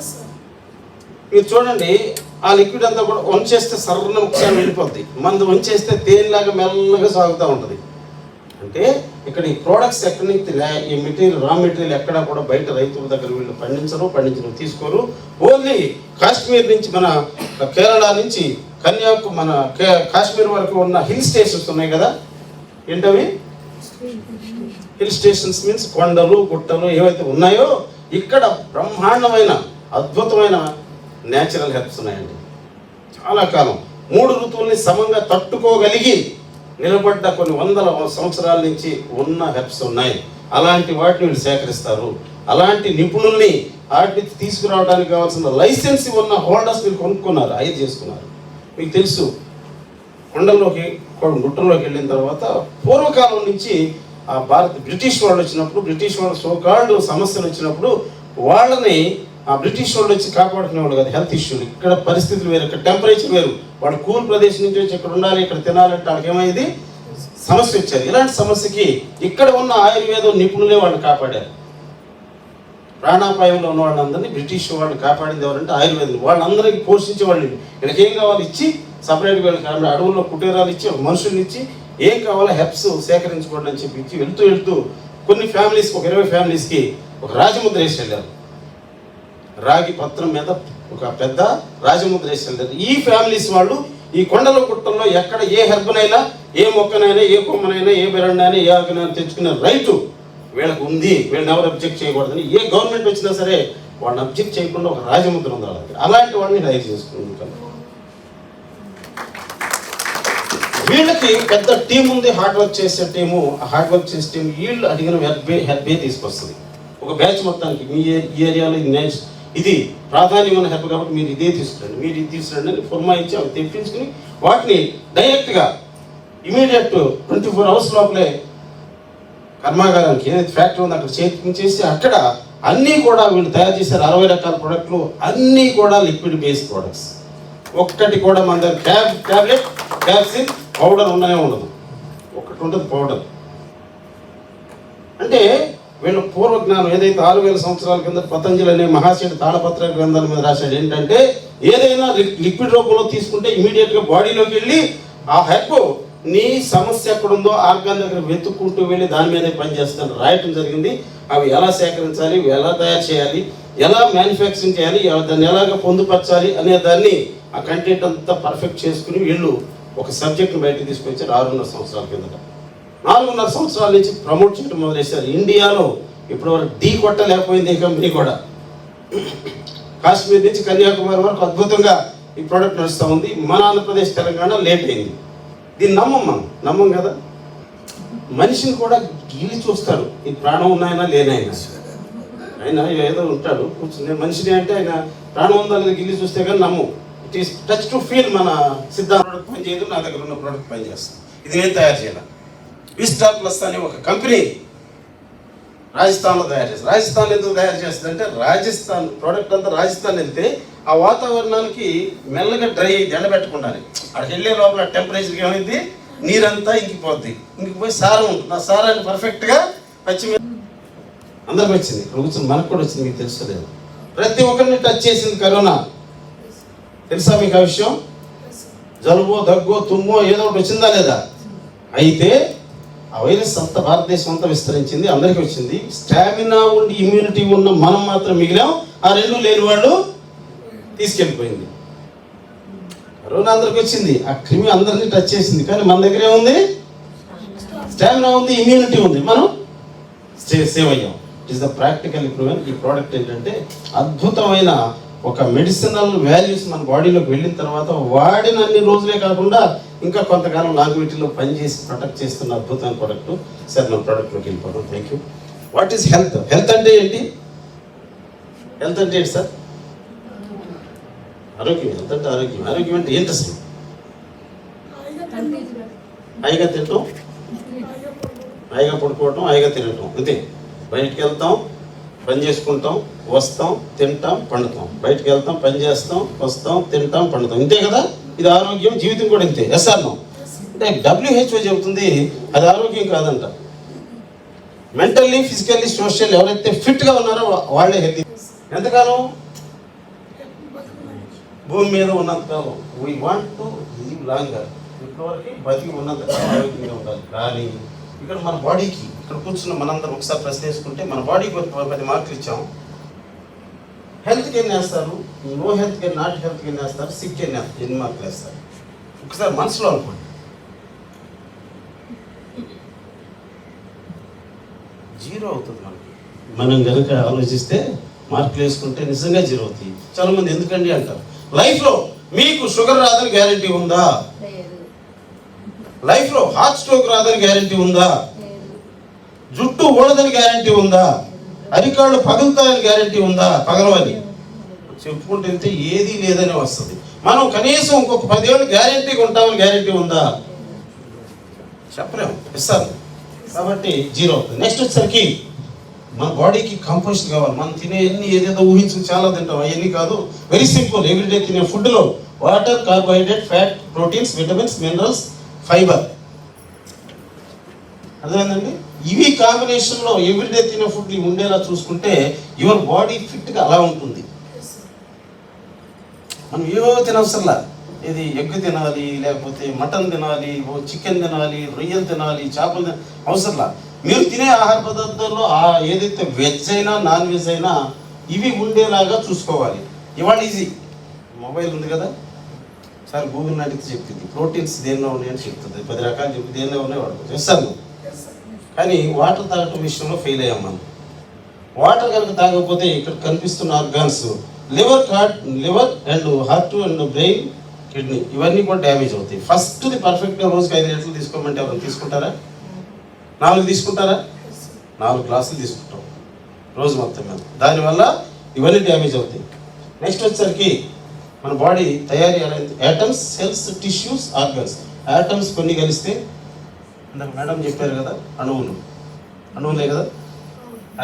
మీరు చూడండి, ఆ లిక్విడ్ అంతా కూడా వంచేస్తే సర్రన ఒకసారి వెళ్ళిపోద్ది, మందు వంచేస్తే తేలిలాగా మెల్లగా సాగుతూ ఉంటుంది. అంటే ఇక్కడ ఈ ప్రోడక్ట్స్ ఎక్కడి నుంచి ఈ మెటీరియల్, రా మెటీరియల్ ఎక్కడా కూడా బయట రైతుల దగ్గర వీళ్ళు పండించరు, తీసుకోరు. ఓన్లీ కాశ్మీర్ నుంచి, మన కేరళ నుంచి మన కాశ్మీర్ వరకు ఉన్న హిల్ స్టేషన్స్ ఉన్నాయి కదా, ఏంటవి హిల్ స్టేషన్స్ మీన్స్ కొండలు, గుట్టలు ఏవైతే ఉన్నాయో ఇక్కడ బ్రహ్మాండమైన అద్భుతమైన న్యాచురల్ హెర్బ్స్ ఉన్నాయండి. చాలా కాలం 3 ఋతువుల్ని సమంగా తట్టుకోగలిగి నిలబడ్డ కొన్ని వందల సంవత్సరాల నుంచి ఉన్న హెర్బ్స్ ఉన్నాయి. అలాంటి వాటిని వీళ్ళు సేకరిస్తారు. అలాంటి నిపుణుల్ని వాటిని తీసుకురావడానికి కావాల్సిన లైసెన్స్ ఉన్న హోల్డర్స్ వీళ్ళు కొనుక్కున్నారు, హైర్ చేసుకున్నారు. మీకు తెలుసు, కొండల్లోకి గుట్టల్లోకి వెళ్ళిన తర్వాత పూర్వకాలం నుంచి ఆ బ్రిటిష్ వాళ్ళు వచ్చినప్పుడు, బ్రిటిష్ వాళ్ళు సోకాల్డ్ సమస్యలు వచ్చినప్పుడు వాళ్ళని ఆ బ్రిటిష్ వాళ్ళు వచ్చి కాపాడుకునేవాళ్ళు కదా. హెల్త్ ఇష్యూలు, ఇక్కడ పరిస్థితులు వేరు, ఇక్కడ టెంపరేచర్ వేరు, వాడు కూల్ ప్రదేశం నుంచి వచ్చి ఇక్కడ ఉండాలి, ఇక్కడ తినాలంటే వాళ్ళకి ఏమైంది సమస్య వచ్చారు. ఇలాంటి సమస్యకి ఇక్కడ ఉన్న ఆయుర్వేదం నిపుణులే వాళ్ళు కాపాడారు. ప్రాణాపాయంలో ఉన్న వాళ్ళందరినీ బ్రిటిష్ వాళ్ళు కాపాడింది ఎవరంటే ఆయుర్వేదం. వాళ్ళందరికీ పోషించే వాళ్ళు వీళ్ళకి ఏం కావాలి ఇచ్చి సపరేట్గా వీళ్ళకి అడవుల్లో కుటీరాలు ఇచ్చి ఒక మనుషుల్ని ఇచ్చి ఏం కావాలో హెర్బ్స్ సేకరించుకోండి అని చెప్పి ఇచ్చి వెళ్తూ కొన్ని ఫ్యామిలీస్కి, ఒక 20 ఫ్యామిలీస్కి ఒక రాజముద్ర వేసి వెళ్ళారు. రాగి పత్రం మీద ఒక పెద్ద రాజముద్ర వేసి వెళ్ళారు. ఈ ఫ్యామిలీస్ వాళ్ళు ఈ కొండల గుట్టల్లో ఎక్కడ ఏ హెర్బనైనా, ఏ మొక్కనైనా, ఏ కొమ్మనైనా, ఏ బెరండైనా, ఏ ఆకునైనా తెచ్చుకునే రైటు వీళ్ళకు ఉంది. వీళ్ళని ఎవరు అబ్జెక్ట్ చేయకూడదని ఏ గవర్నమెంట్ వచ్చినా సరే వాళ్ళని అబ్జెక్ట్ చేయకుండా ఒక రాజముద్ర ఉంది వాళ్ళకి. అలాంటి వాళ్ళని హైర్ చేసుకుంటాం. వీళ్ళకి పెద్ద టీం ఉంది, హార్డ్ వర్క్ చేసే టీము. ఆ హార్డ్ వర్క్ చేసే టీం వీళ్ళు అడిగిన హెర్బే తీసుకొస్తుంది. ఒక బ్యాచ్ మొత్తానికి మీ ఈ ఏరియాలో ఇది ప్రాధాన్యమైన హెర్బ్ కాబట్టి మీరు ఇదే తీసుకురండి, మీరు ఇది తీసుకురండి అని ఫుర్మాయించి అవి తెప్పించుకుని వాటిని డైరెక్ట్గా ఇమీడియట్ 24 అవర్స్ లోపలే కర్మాగారానికి ఏదైతే ఫ్యాక్టరీ ఉందో అక్కడ చేర్పించేసి అక్కడ అన్నీ కూడా వీళ్ళు తయారు చేశారు. 60 రకాల ప్రోడక్ట్లు అన్నీ కూడా లిక్విడ్ బేస్డ్ ప్రోడక్ట్స్. ఒక్కటి కూడా మన దగ్గర ట్యాబ్లెట్, క్యాప్సిల్, పౌడర్ ఉండనే ఉండదు. ఒకటి ఉంటుంది పౌడర్. అంటే వీళ్ళ పూర్వజ్ఞానం ఏదైతే 6000 సంవత్సరాల కింద పతంజలి అనే మహాశయుడు తాళపత్ర గ్రంథాల మీద రాశాడు ఏంటంటే ఏదైనా లిక్విడ్ రూపంలో తీసుకుంటే ఇమీడియట్గా బాడీలోకి వెళ్ళి ఆ హెర్బ్ నీ సమస్య ఎక్కడుందో ఆర్గాన్ దగ్గర వెతుక్కుంటూ వెళ్ళి దాని మీదే పనిచేస్తాను రాయటం జరిగింది. అవి ఎలా సేకరించాలి, ఎలా తయారు చేయాలి, ఎలా మ్యానుఫ్యాక్చరింగ్ చేయాలి, దాన్ని ఎలాగ పొందుపరచాలి అనే దాన్ని ఆ కంటెంట్ అంతా పర్ఫెక్ట్ చేసుకుని వీళ్ళు ఒక సబ్జెక్ట్ని బయటకు తీసుకొచ్చారు 6.5 సంవత్సరాల కిందట. 4.5 సంవత్సరాల నుంచి ప్రమోట్ చేయడం మొదలెట్టారు. ఇండియాలో ఇప్పటివరకు ఢీ కొట్టలేకపోయింది ఈ కంపెనీ కూడా. కాశ్మీర్ నుంచి కన్యాకుమారి వరకు అద్భుతంగా ఈ ప్రోడక్ట్ నడుస్తూ ఉంది. మన ఆంధ్రప్రదేశ్, తెలంగాణ లేట్ అయింది. దీన్ని నమ్మం కదా. మనిషిని కూడా గిల్లి చూస్తాడు, ఈ ప్రాణం ఉన్నాయనా లేనైనా. ఆయన ఏదో ఉంటాడు కూర్చుని మనిషిని అంటే ఆయన ప్రాణం ఉందా లేదా గిల్లి చూస్తే కానీ నమ్ము. It is touch to feel. మన సిద్ధాంత ప్రోడక్ట్ పని చేయదు, నా దగ్గర ఉన్న ప్రోడక్ట్ పని చేస్తాను. ఇది నేను తయారు చేయాలి. విస్టా ప్లస్ అనే ఒక కంపెనీ రాజస్థాన్లో తయారు చేస్తుంది. రాజస్థాన్ ఎందుకు తయారు చేస్తుంది అంటే రాజస్థాన్ ప్రోడక్ట్ అంతా రాజస్థాన్ వెళ్తే ఆ వాతావరణానికి మెల్లగా డ్రై ఎండబెట్టకుండానే అక్కడికి వెళ్ళే లోపల టెంపరేచర్కి ఏమైంది నీరంతా ఇంకిపోయి సారం ఉంటుంది. ఆ సారాన్ని పర్ఫెక్ట్గా అందరికి వచ్చింది. ఇక్కడ కూర్చొని మనకు కూడా వచ్చింది, మీకు తెలుసుకోలేదు. ప్రతి ఒక్కరిని టచ్ చేసింది కరోనా. తెలుసా మీకు ఆ విషయం? జలుబో, దగ్గో, తుమ్మో ఏదో ఒకటి వచ్చిందా లేదా? అయితే ఆ వైరస్ అంతా భారతదేశం అంతా విస్తరించింది, అందరికీ వచ్చింది. స్టామినా ఉండి ఇమ్యూనిటీ ఉన్న మనం మాత్రం మిగిలాం. ఆ రెండు లేని వాళ్ళు తీసుకెళ్ళిపోయింది. కరోనా అందరికి వచ్చింది, ఆ క్రిమి అందరినీ టచ్ చేసింది. కానీ మన దగ్గర ఏముంది? స్టామినా ఉంది, ఇమ్యూనిటీ ఉంది, మనం సేవ్ అయ్యాం. It is the practical improvement. ఈ ప్రోడక్ట్ ఏంటంటే అద్భుతమైన ఒక మెడిసినల్ వాల్యూస్ మన బాడీలోకి వెళ్ళిన తర్వాత వాడిన అన్ని రోజులే కాకుండా ఇంకా కొంతకాలం లాంగ్విటీలో పనిచేసి ప్రొటెక్ట్ చేస్తున్న అద్భుతమైన ప్రోడక్ట్. సార్ మన ప్రోడక్ట్లోకి వెళ్ళిపోతాం. Thank you. What is health? Health అంటే ఏంటి? హెల్త్ అంటే ఏంటి సార్? ఆరోగ్యం. హెల్త్ అంటే ఆరోగ్యం. ఆరోగ్యం అంటే ఏంటి అసలు? హాయిగా తింటాం, హాయిగా పడుకోవటం, హాయిగా తినటం, అంతే. బయటికి వెళ్తాం, పని చేసుకుంటాం, వస్తాం, తింటాం, పండుతాం. బయటికి వెళ్తాం, పని చేస్తాం, వస్తాం, తింటాం, పండుతాం, ఇంతే కదా. ఇది ఆరోగ్యం. జీవితం కూడా ఇంతే. ఎస్ఆర్నో అంటే WHO చెబుతుంది అది ఆరోగ్యం కాదంట. మెంటల్లీ, ఫిజికల్లీ, సోషల్ ఎవరైతే ఫిట్గా ఉన్నారో వాళ్ళే హెల్తీ. ఎంతకాలం? భూమి మీద ఉన్నంతకాలం. We want to live longer. ఇప్పటివరకు బతికి ఉన్నంతకాలం ఆరోగ్యంగా ఉండాలి. కానీ ఇక్కడ మన బాడీకి, ఇక్కడ కూర్చున్న మనందరం ఒకసారి ప్రశ్న వేసుకుంటే మన బాడీకి 10 మార్కులు ఇచ్చాం. హెల్త్కి ఎన్ని వేస్తారు? నో హెల్త్కి, నాట్ హెల్త్కి ఎన్ని వేస్తారు? సిక్ ఎన్ని మార్కులు వేస్తారు? ఒకసారి మనసులో అనుకోండి. 0 అవుతుంది మనకి. మనం కనుక ఆలోచిస్తే మార్కులు వేసుకుంటే నిజంగా 0 అవుతాయి. చాలా మంది ఎందుకండి అంటారు. లైఫ్లో మీకు షుగర్ రాదని గ్యారంటీ ఉందా? లైఫ్లో హార్ట్ స్ట్రోక్ రాదని గ్యారంటీ ఉందా? జుట్టు ఊడదని గ్యారంటీ ఉందా? అరికాళ్ళు పగులుతాయని గ్యారంటీ ఉందా? పగలవని చెప్పుకుంటూ వెళ్తే ఏదీ లేదని వస్తుంది. మనం కనీసం ఇంకొక 10 ఏళ్ళు గ్యారంటీగా ఉంటామని గ్యారంటీ ఉందా? చెప్పలేము. ఇస్తాను. కాబట్టి 0 అవుతుంది. నెక్స్ట్ వచ్చేసరికి మన బాడీకి కంపోస్ట్ కావాలి. మనం తినే ఎన్ని ఏదేదో ఊహించుకు చాలా తింటాం, అవన్నీ కాదు. Very simple. ఎవ్రీడే తినే ఫుడ్లో water, carbohydrate, fat, proteins, vitamins, minerals, fibre. అర్థమైందండి? ఇవి కాంబినేషన్లో ఎవ్రీడే తినే ఫుడ్ ఉండేలా చూసుకుంటే యువర్ బాడీ ఫిట్గా అలా ఉంటుంది. మనం ఏవో తినవసరంలా. ఇది ఎగ్ తినాలి, లేకపోతే మటన్ తినాలి, చికెన్ తినాలి, రొయ్యలు తినాలి, చేపలు అవసరంలా. మీరు తినే ఆహార పదార్థాల్లో ఏదైతే వెజ్ అయినా నాన్ వెజ్ అయినా ఇవి ఉండేలాగా చూసుకోవాలి. ఇవాళ ఈజీ. మొబైల్ ఉంది కదా సార్, గూగుల్ నాటికి చెప్తుంది ప్రోటీన్స్ దేనిలో ఉన్నాయని చెప్తుంది. 10 రకాలు చెప్పి దేనిలో ఉన్నాయి వాడుకోవచ్చు. చేస్తాను. కానీ వాటర్ తాగటం విషయంలో ఫెయిల్ అయ్యాం మనం. వాటర్ కనుక తాగకపోతే ఇక్కడ కనిపిస్తున్న organs liver and heart and brain, kidney ఇవన్నీ కూడా డ్యామేజ్ అవుతాయి. ఫస్ట్ది పర్ఫెక్ట్గా రోజుకి 5 లీటర్లు తీసుకోమంటే ఎవరైనా తీసుకుంటారా? 4 తీసుకుంటారా? 4 గ్లాసులు తీసుకుంటాం రోజు మొత్తం మీద. దానివల్ల ఇవన్నీ డ్యామేజ్ అవుతాయి. నెక్స్ట్ వచ్చేసరికి మన బాడీ తయారీ atoms, cells, tissues, organs. Atoms కొన్ని కలిస్తే ఇందాక మేడం చెప్పారు కదా, అణువులే కదా,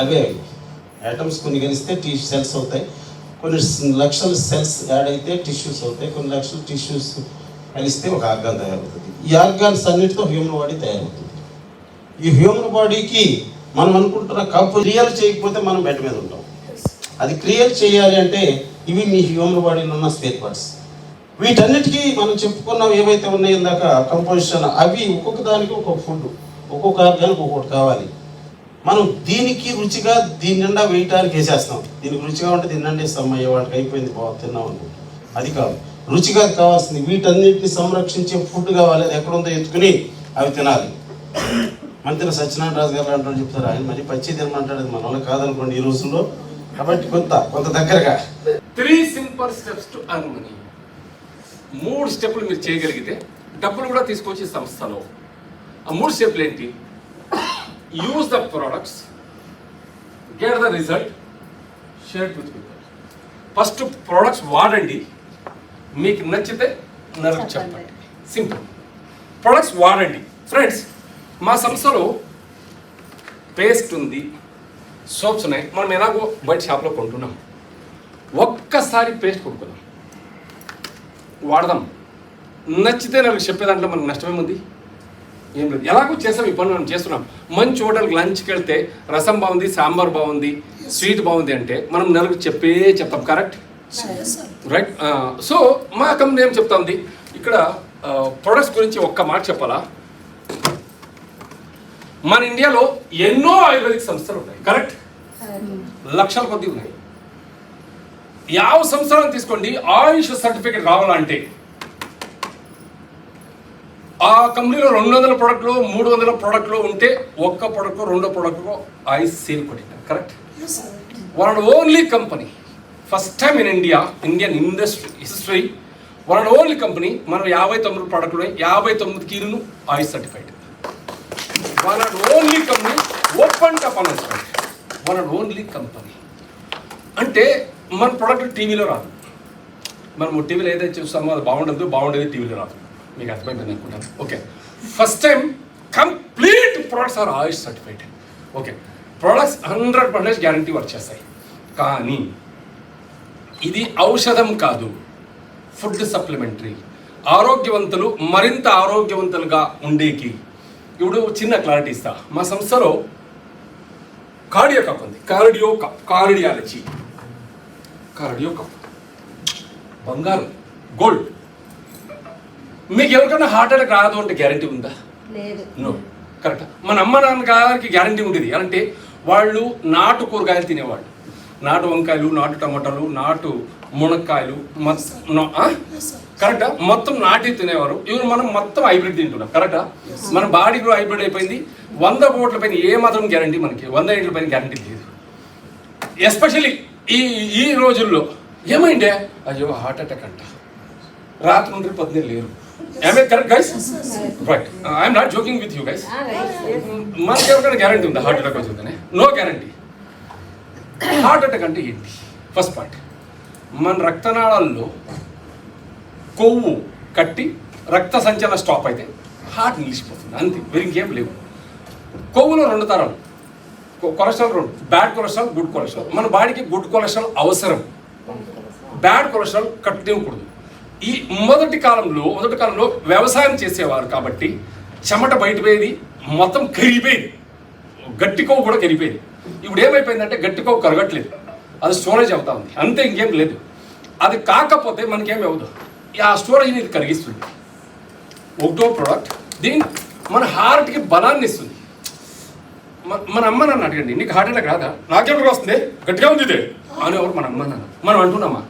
అవే అవి యాటమ్స్. కొన్ని కలిస్తే సెల్స్ అవుతాయి. కొన్ని లక్షల సెల్స్ యాడ్ అయితే టిష్యూస్ అవుతాయి. కొన్ని లక్షల టిష్యూస్ కలిస్తే ఒక ఆర్గాన్ తయారవుతుంది. ఈ ఆర్గాన్స్ అన్నిటితో హ్యూమన్ బాడీ తయారవుతుంది. ఈ హ్యూమన్ బాడీకి మనం అనుకుంటున్న క్రియాలు చేయకపోతే మనం బెడ్ మీద ఉంటాం. అది క్రియేట్ చేయాలి అంటే ఇవి మీ హ్యూమన్ బాడీలో ఉన్న స్పేర్ పార్ట్స్. వీటన్నిటికీ మనం చెప్పుకున్నాం ఏవైతే ఉన్నాయో ఇందాక కంపోజిషన్, అవి ఒక్కొక్క దానికి ఒక్కొక్క ఫుడ్, ఒక్కొక్క ఆర్గానికి ఒక్కొక్కటి కావాలి. మనం దీనికి రుచిగా దీని నిండా వేయటానికి వేసేస్తాం. దీనికి రుచిగా ఉంటే దీని నిండా ఇస్తాం, అయ్యే వాటికి అయిపోయింది బాగా తిన్నాం అనుకుంటాం. అది కాదు, రుచిగా కావాల్సింది. వీటన్నిటిని సంరక్షించే ఫుడ్ కావాలి. అది ఎక్కడుందో ఎత్తుకుని అవి తినాలి. మంత్రి సత్యనారాయణ రాజు గారు అంటారు, చెప్తారు ఆయన మరి పచ్చి తినమంటాడు. అది మన వల్ల కాదనుకోండి ఈ రోజుల్లో. కాబట్టి కొంత దగ్గరగా 3 simple steps to earn money. 3 స్టెప్పులు మీరు చేయగలిగితే డబ్బులు కూడా తీసుకొచ్చి సంస్థలో. ఆ 3 స్టెప్లు ఏంటి? Use the products, get the result, share with people. First products వాడండి, మీకు నచ్చితే నలుగురికి చెప్పండి. సింపుల్. ప్రొడక్ట్స్ వాడండి. ఫ్రెండ్స్, మా సంస్థలో పేస్ట్ ఉంది, సోప్స్ ఉన్నాయి. మనం ఎలాగో బయట షాప్లో కొంటున్నాం. ఒక్కసారి పేస్ట్ కొనుక్కుందాం, వాడదాం. నచ్చితే నాకు చెప్పే దాంట్లో మనకు నష్టమేముంది? ఏం లేదు. ఎలాగో చేసాం, ఈ పని మనం చేస్తున్నాం. మంచి హోటల్కి లంచ్కి వెళ్తే రసం బాగుంది, సాంబార్ బాగుంది, స్వీట్ బాగుంది అంటే మనం నలుగురు చెప్తాం. Correct, right? సో మా కంపెనీ ఏం చెప్తుంది ఇక్కడ, ప్రొడక్ట్స్ గురించి ఒక్క మాట చెప్పాలా? మన ఇండియాలో ఎన్నో ఆయుర్వేదిక సంస్థలు ఉన్నాయి. కరెక్ట్? లక్షల కొద్ది ఉన్నాయి. 50 సంవత్సరాలు తీసుకోండి, ఆయుష్ సర్టిఫికేట్ రావాలంటే ఆ కంపెనీలో 200 ప్రోడక్ట్లు 300 ప్రోడక్ట్లు ఉంటే ఒక్క ప్రోడక్ట్ 2 ప్రోడక్ట్ ఆయుష్ సీల్ కొట్టినారు. కరెక్ట్? వాళ్ళ only company first time in India, Indian industry history, one and only company మనం 59 ప్రోడక్ట్లు 59 కీలును Ayush certified. One and only company, open top announcement, one and only company. అంటే మన ప్రోడక్ట్ టీవీలో రాదు. మనం టీవీలో ఏదైతే చూస్తామో అది బాగుండేది టీవీలో రాదు. మీకు అర్థమైంది అనుకుంటాను. Okay, first time complete products are AYUSH certified. Okay, products 100% guarantee work చేస్తాయి. కానీ ఇది ఔషధం కాదు, ఫుడ్ సప్లిమెంటరీ. ఆరోగ్యవంతులు మరింత ఆరోగ్యవంతులుగా ఉండేకి ఇప్పుడు చిన్న క్లారిటీ ఇస్తా. మా సంస్థలో కార్డియో కప్ ఉంది, కార్డియాలజీ, కార్డియో కప్, బంగారం, గోల్డ్. మీకు ఎవరికైనా హార్ట్ అటాక్ రాదు అంటే గ్యారంటీ ఉందా? నో. కరెక్ట్. మన అమ్మ నాన్నగారికి గ్యారంటీ ఉండేది. అంటే వాళ్ళు నాటు కూరగాయలు తినేవాళ్ళు, నాటు వంకాయలు, నాటు టమాటాలు, నాటు మునక్కాయలు, కరెక్టా, మొత్తం నాటి తినేవారు. ఇవి మనం మొత్తం హైబ్రిడ్ తింటున్నాం. కరెక్టా? మన బాడీ కూడా హైబ్రిడ్ అయిపోయింది. 100 కోట్ల పైన ఏ మాత్రం గ్యారంటీ మనకి, 100 ఏళ్ళ పైన గ్యారంటీ లేదు. ఎస్పెషల్లీ ఈ రోజుల్లో ఏమైందే, అయ్యో హార్ట్ అటాక్ అంట, రాత్రి నుండి పొద్దున్నే లేరు. Am I correct, guys? Right. I am not joking with you, guys. మనకి ఎవరికైనా గ్యారంటీ ఉందా హార్ట్ అటాక్ వచ్చిందని? No guarantee. హార్ట్ అటాక్ అంటే ఏంటి? ఫస్ట్ పాయింట్, మన రక్తనాళాల్లో కొవ్వు కట్టి రక్త సంచలనం స్టాప్ అయితే హార్ట్ నిలిచిపోతుంది, అంతే. మరి ఇంకేం లేవు. కొవ్వులో 2 తరాలు, cholesterol 2, bad cholesterol, good cholesterol. మన బాడీకి గుడ్ కొలెస్ట్రాల్ అవసరం, బ్యాడ్ కొలెస్ట్రాల్ కట్టనివ్వకూడదు. ఈ మొదటి కాలంలో వ్యవసాయం చేసేవారు కాబట్టి చెమట బయటపోయేది, మొత్తం కరిగిపోయేది, గట్టి కొవ్వు కూడా కరిగిపోయేది. ఇప్పుడు ఏమైపోయిందంటే గట్టి కొవ్వు కరగట్లేదు, అది స్టోరేజ్ అవుతా ఉంది, అంతే, ఇంకేం లేదు. అది కాకపోతే మనకేమి అవ్వదు, ఆ స్టోరేజ్ని ఇది కరిగిస్తుంది. ఒకటో ప్రోడక్ట్, దీని మన హార్ట్కి బలాన్ని ఇస్తుంది. మన అమ్మ నాన్న అడగండి, నీకు హార్ట్ అటాక్ రాదా? నాకెప్పుడు వస్తుంది, గట్టిగా ఉంది ఇదే అని ఎవరు మన అమ్మ నాన్న మనం అంటున్నామా?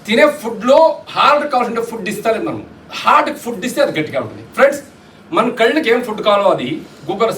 తినే ఫుడ్లో హార్ట్ కావాల్సిన ఫుడ్ ఇస్తాలేదు మనం. హార్ట్కి ఫుడ్ ఇస్తే అది గట్టిగా ఉంటుంది. ఫ్రెండ్స్, మన కళ్ళకి ఏం ఫుడ్ కావాలో అది గూగుల్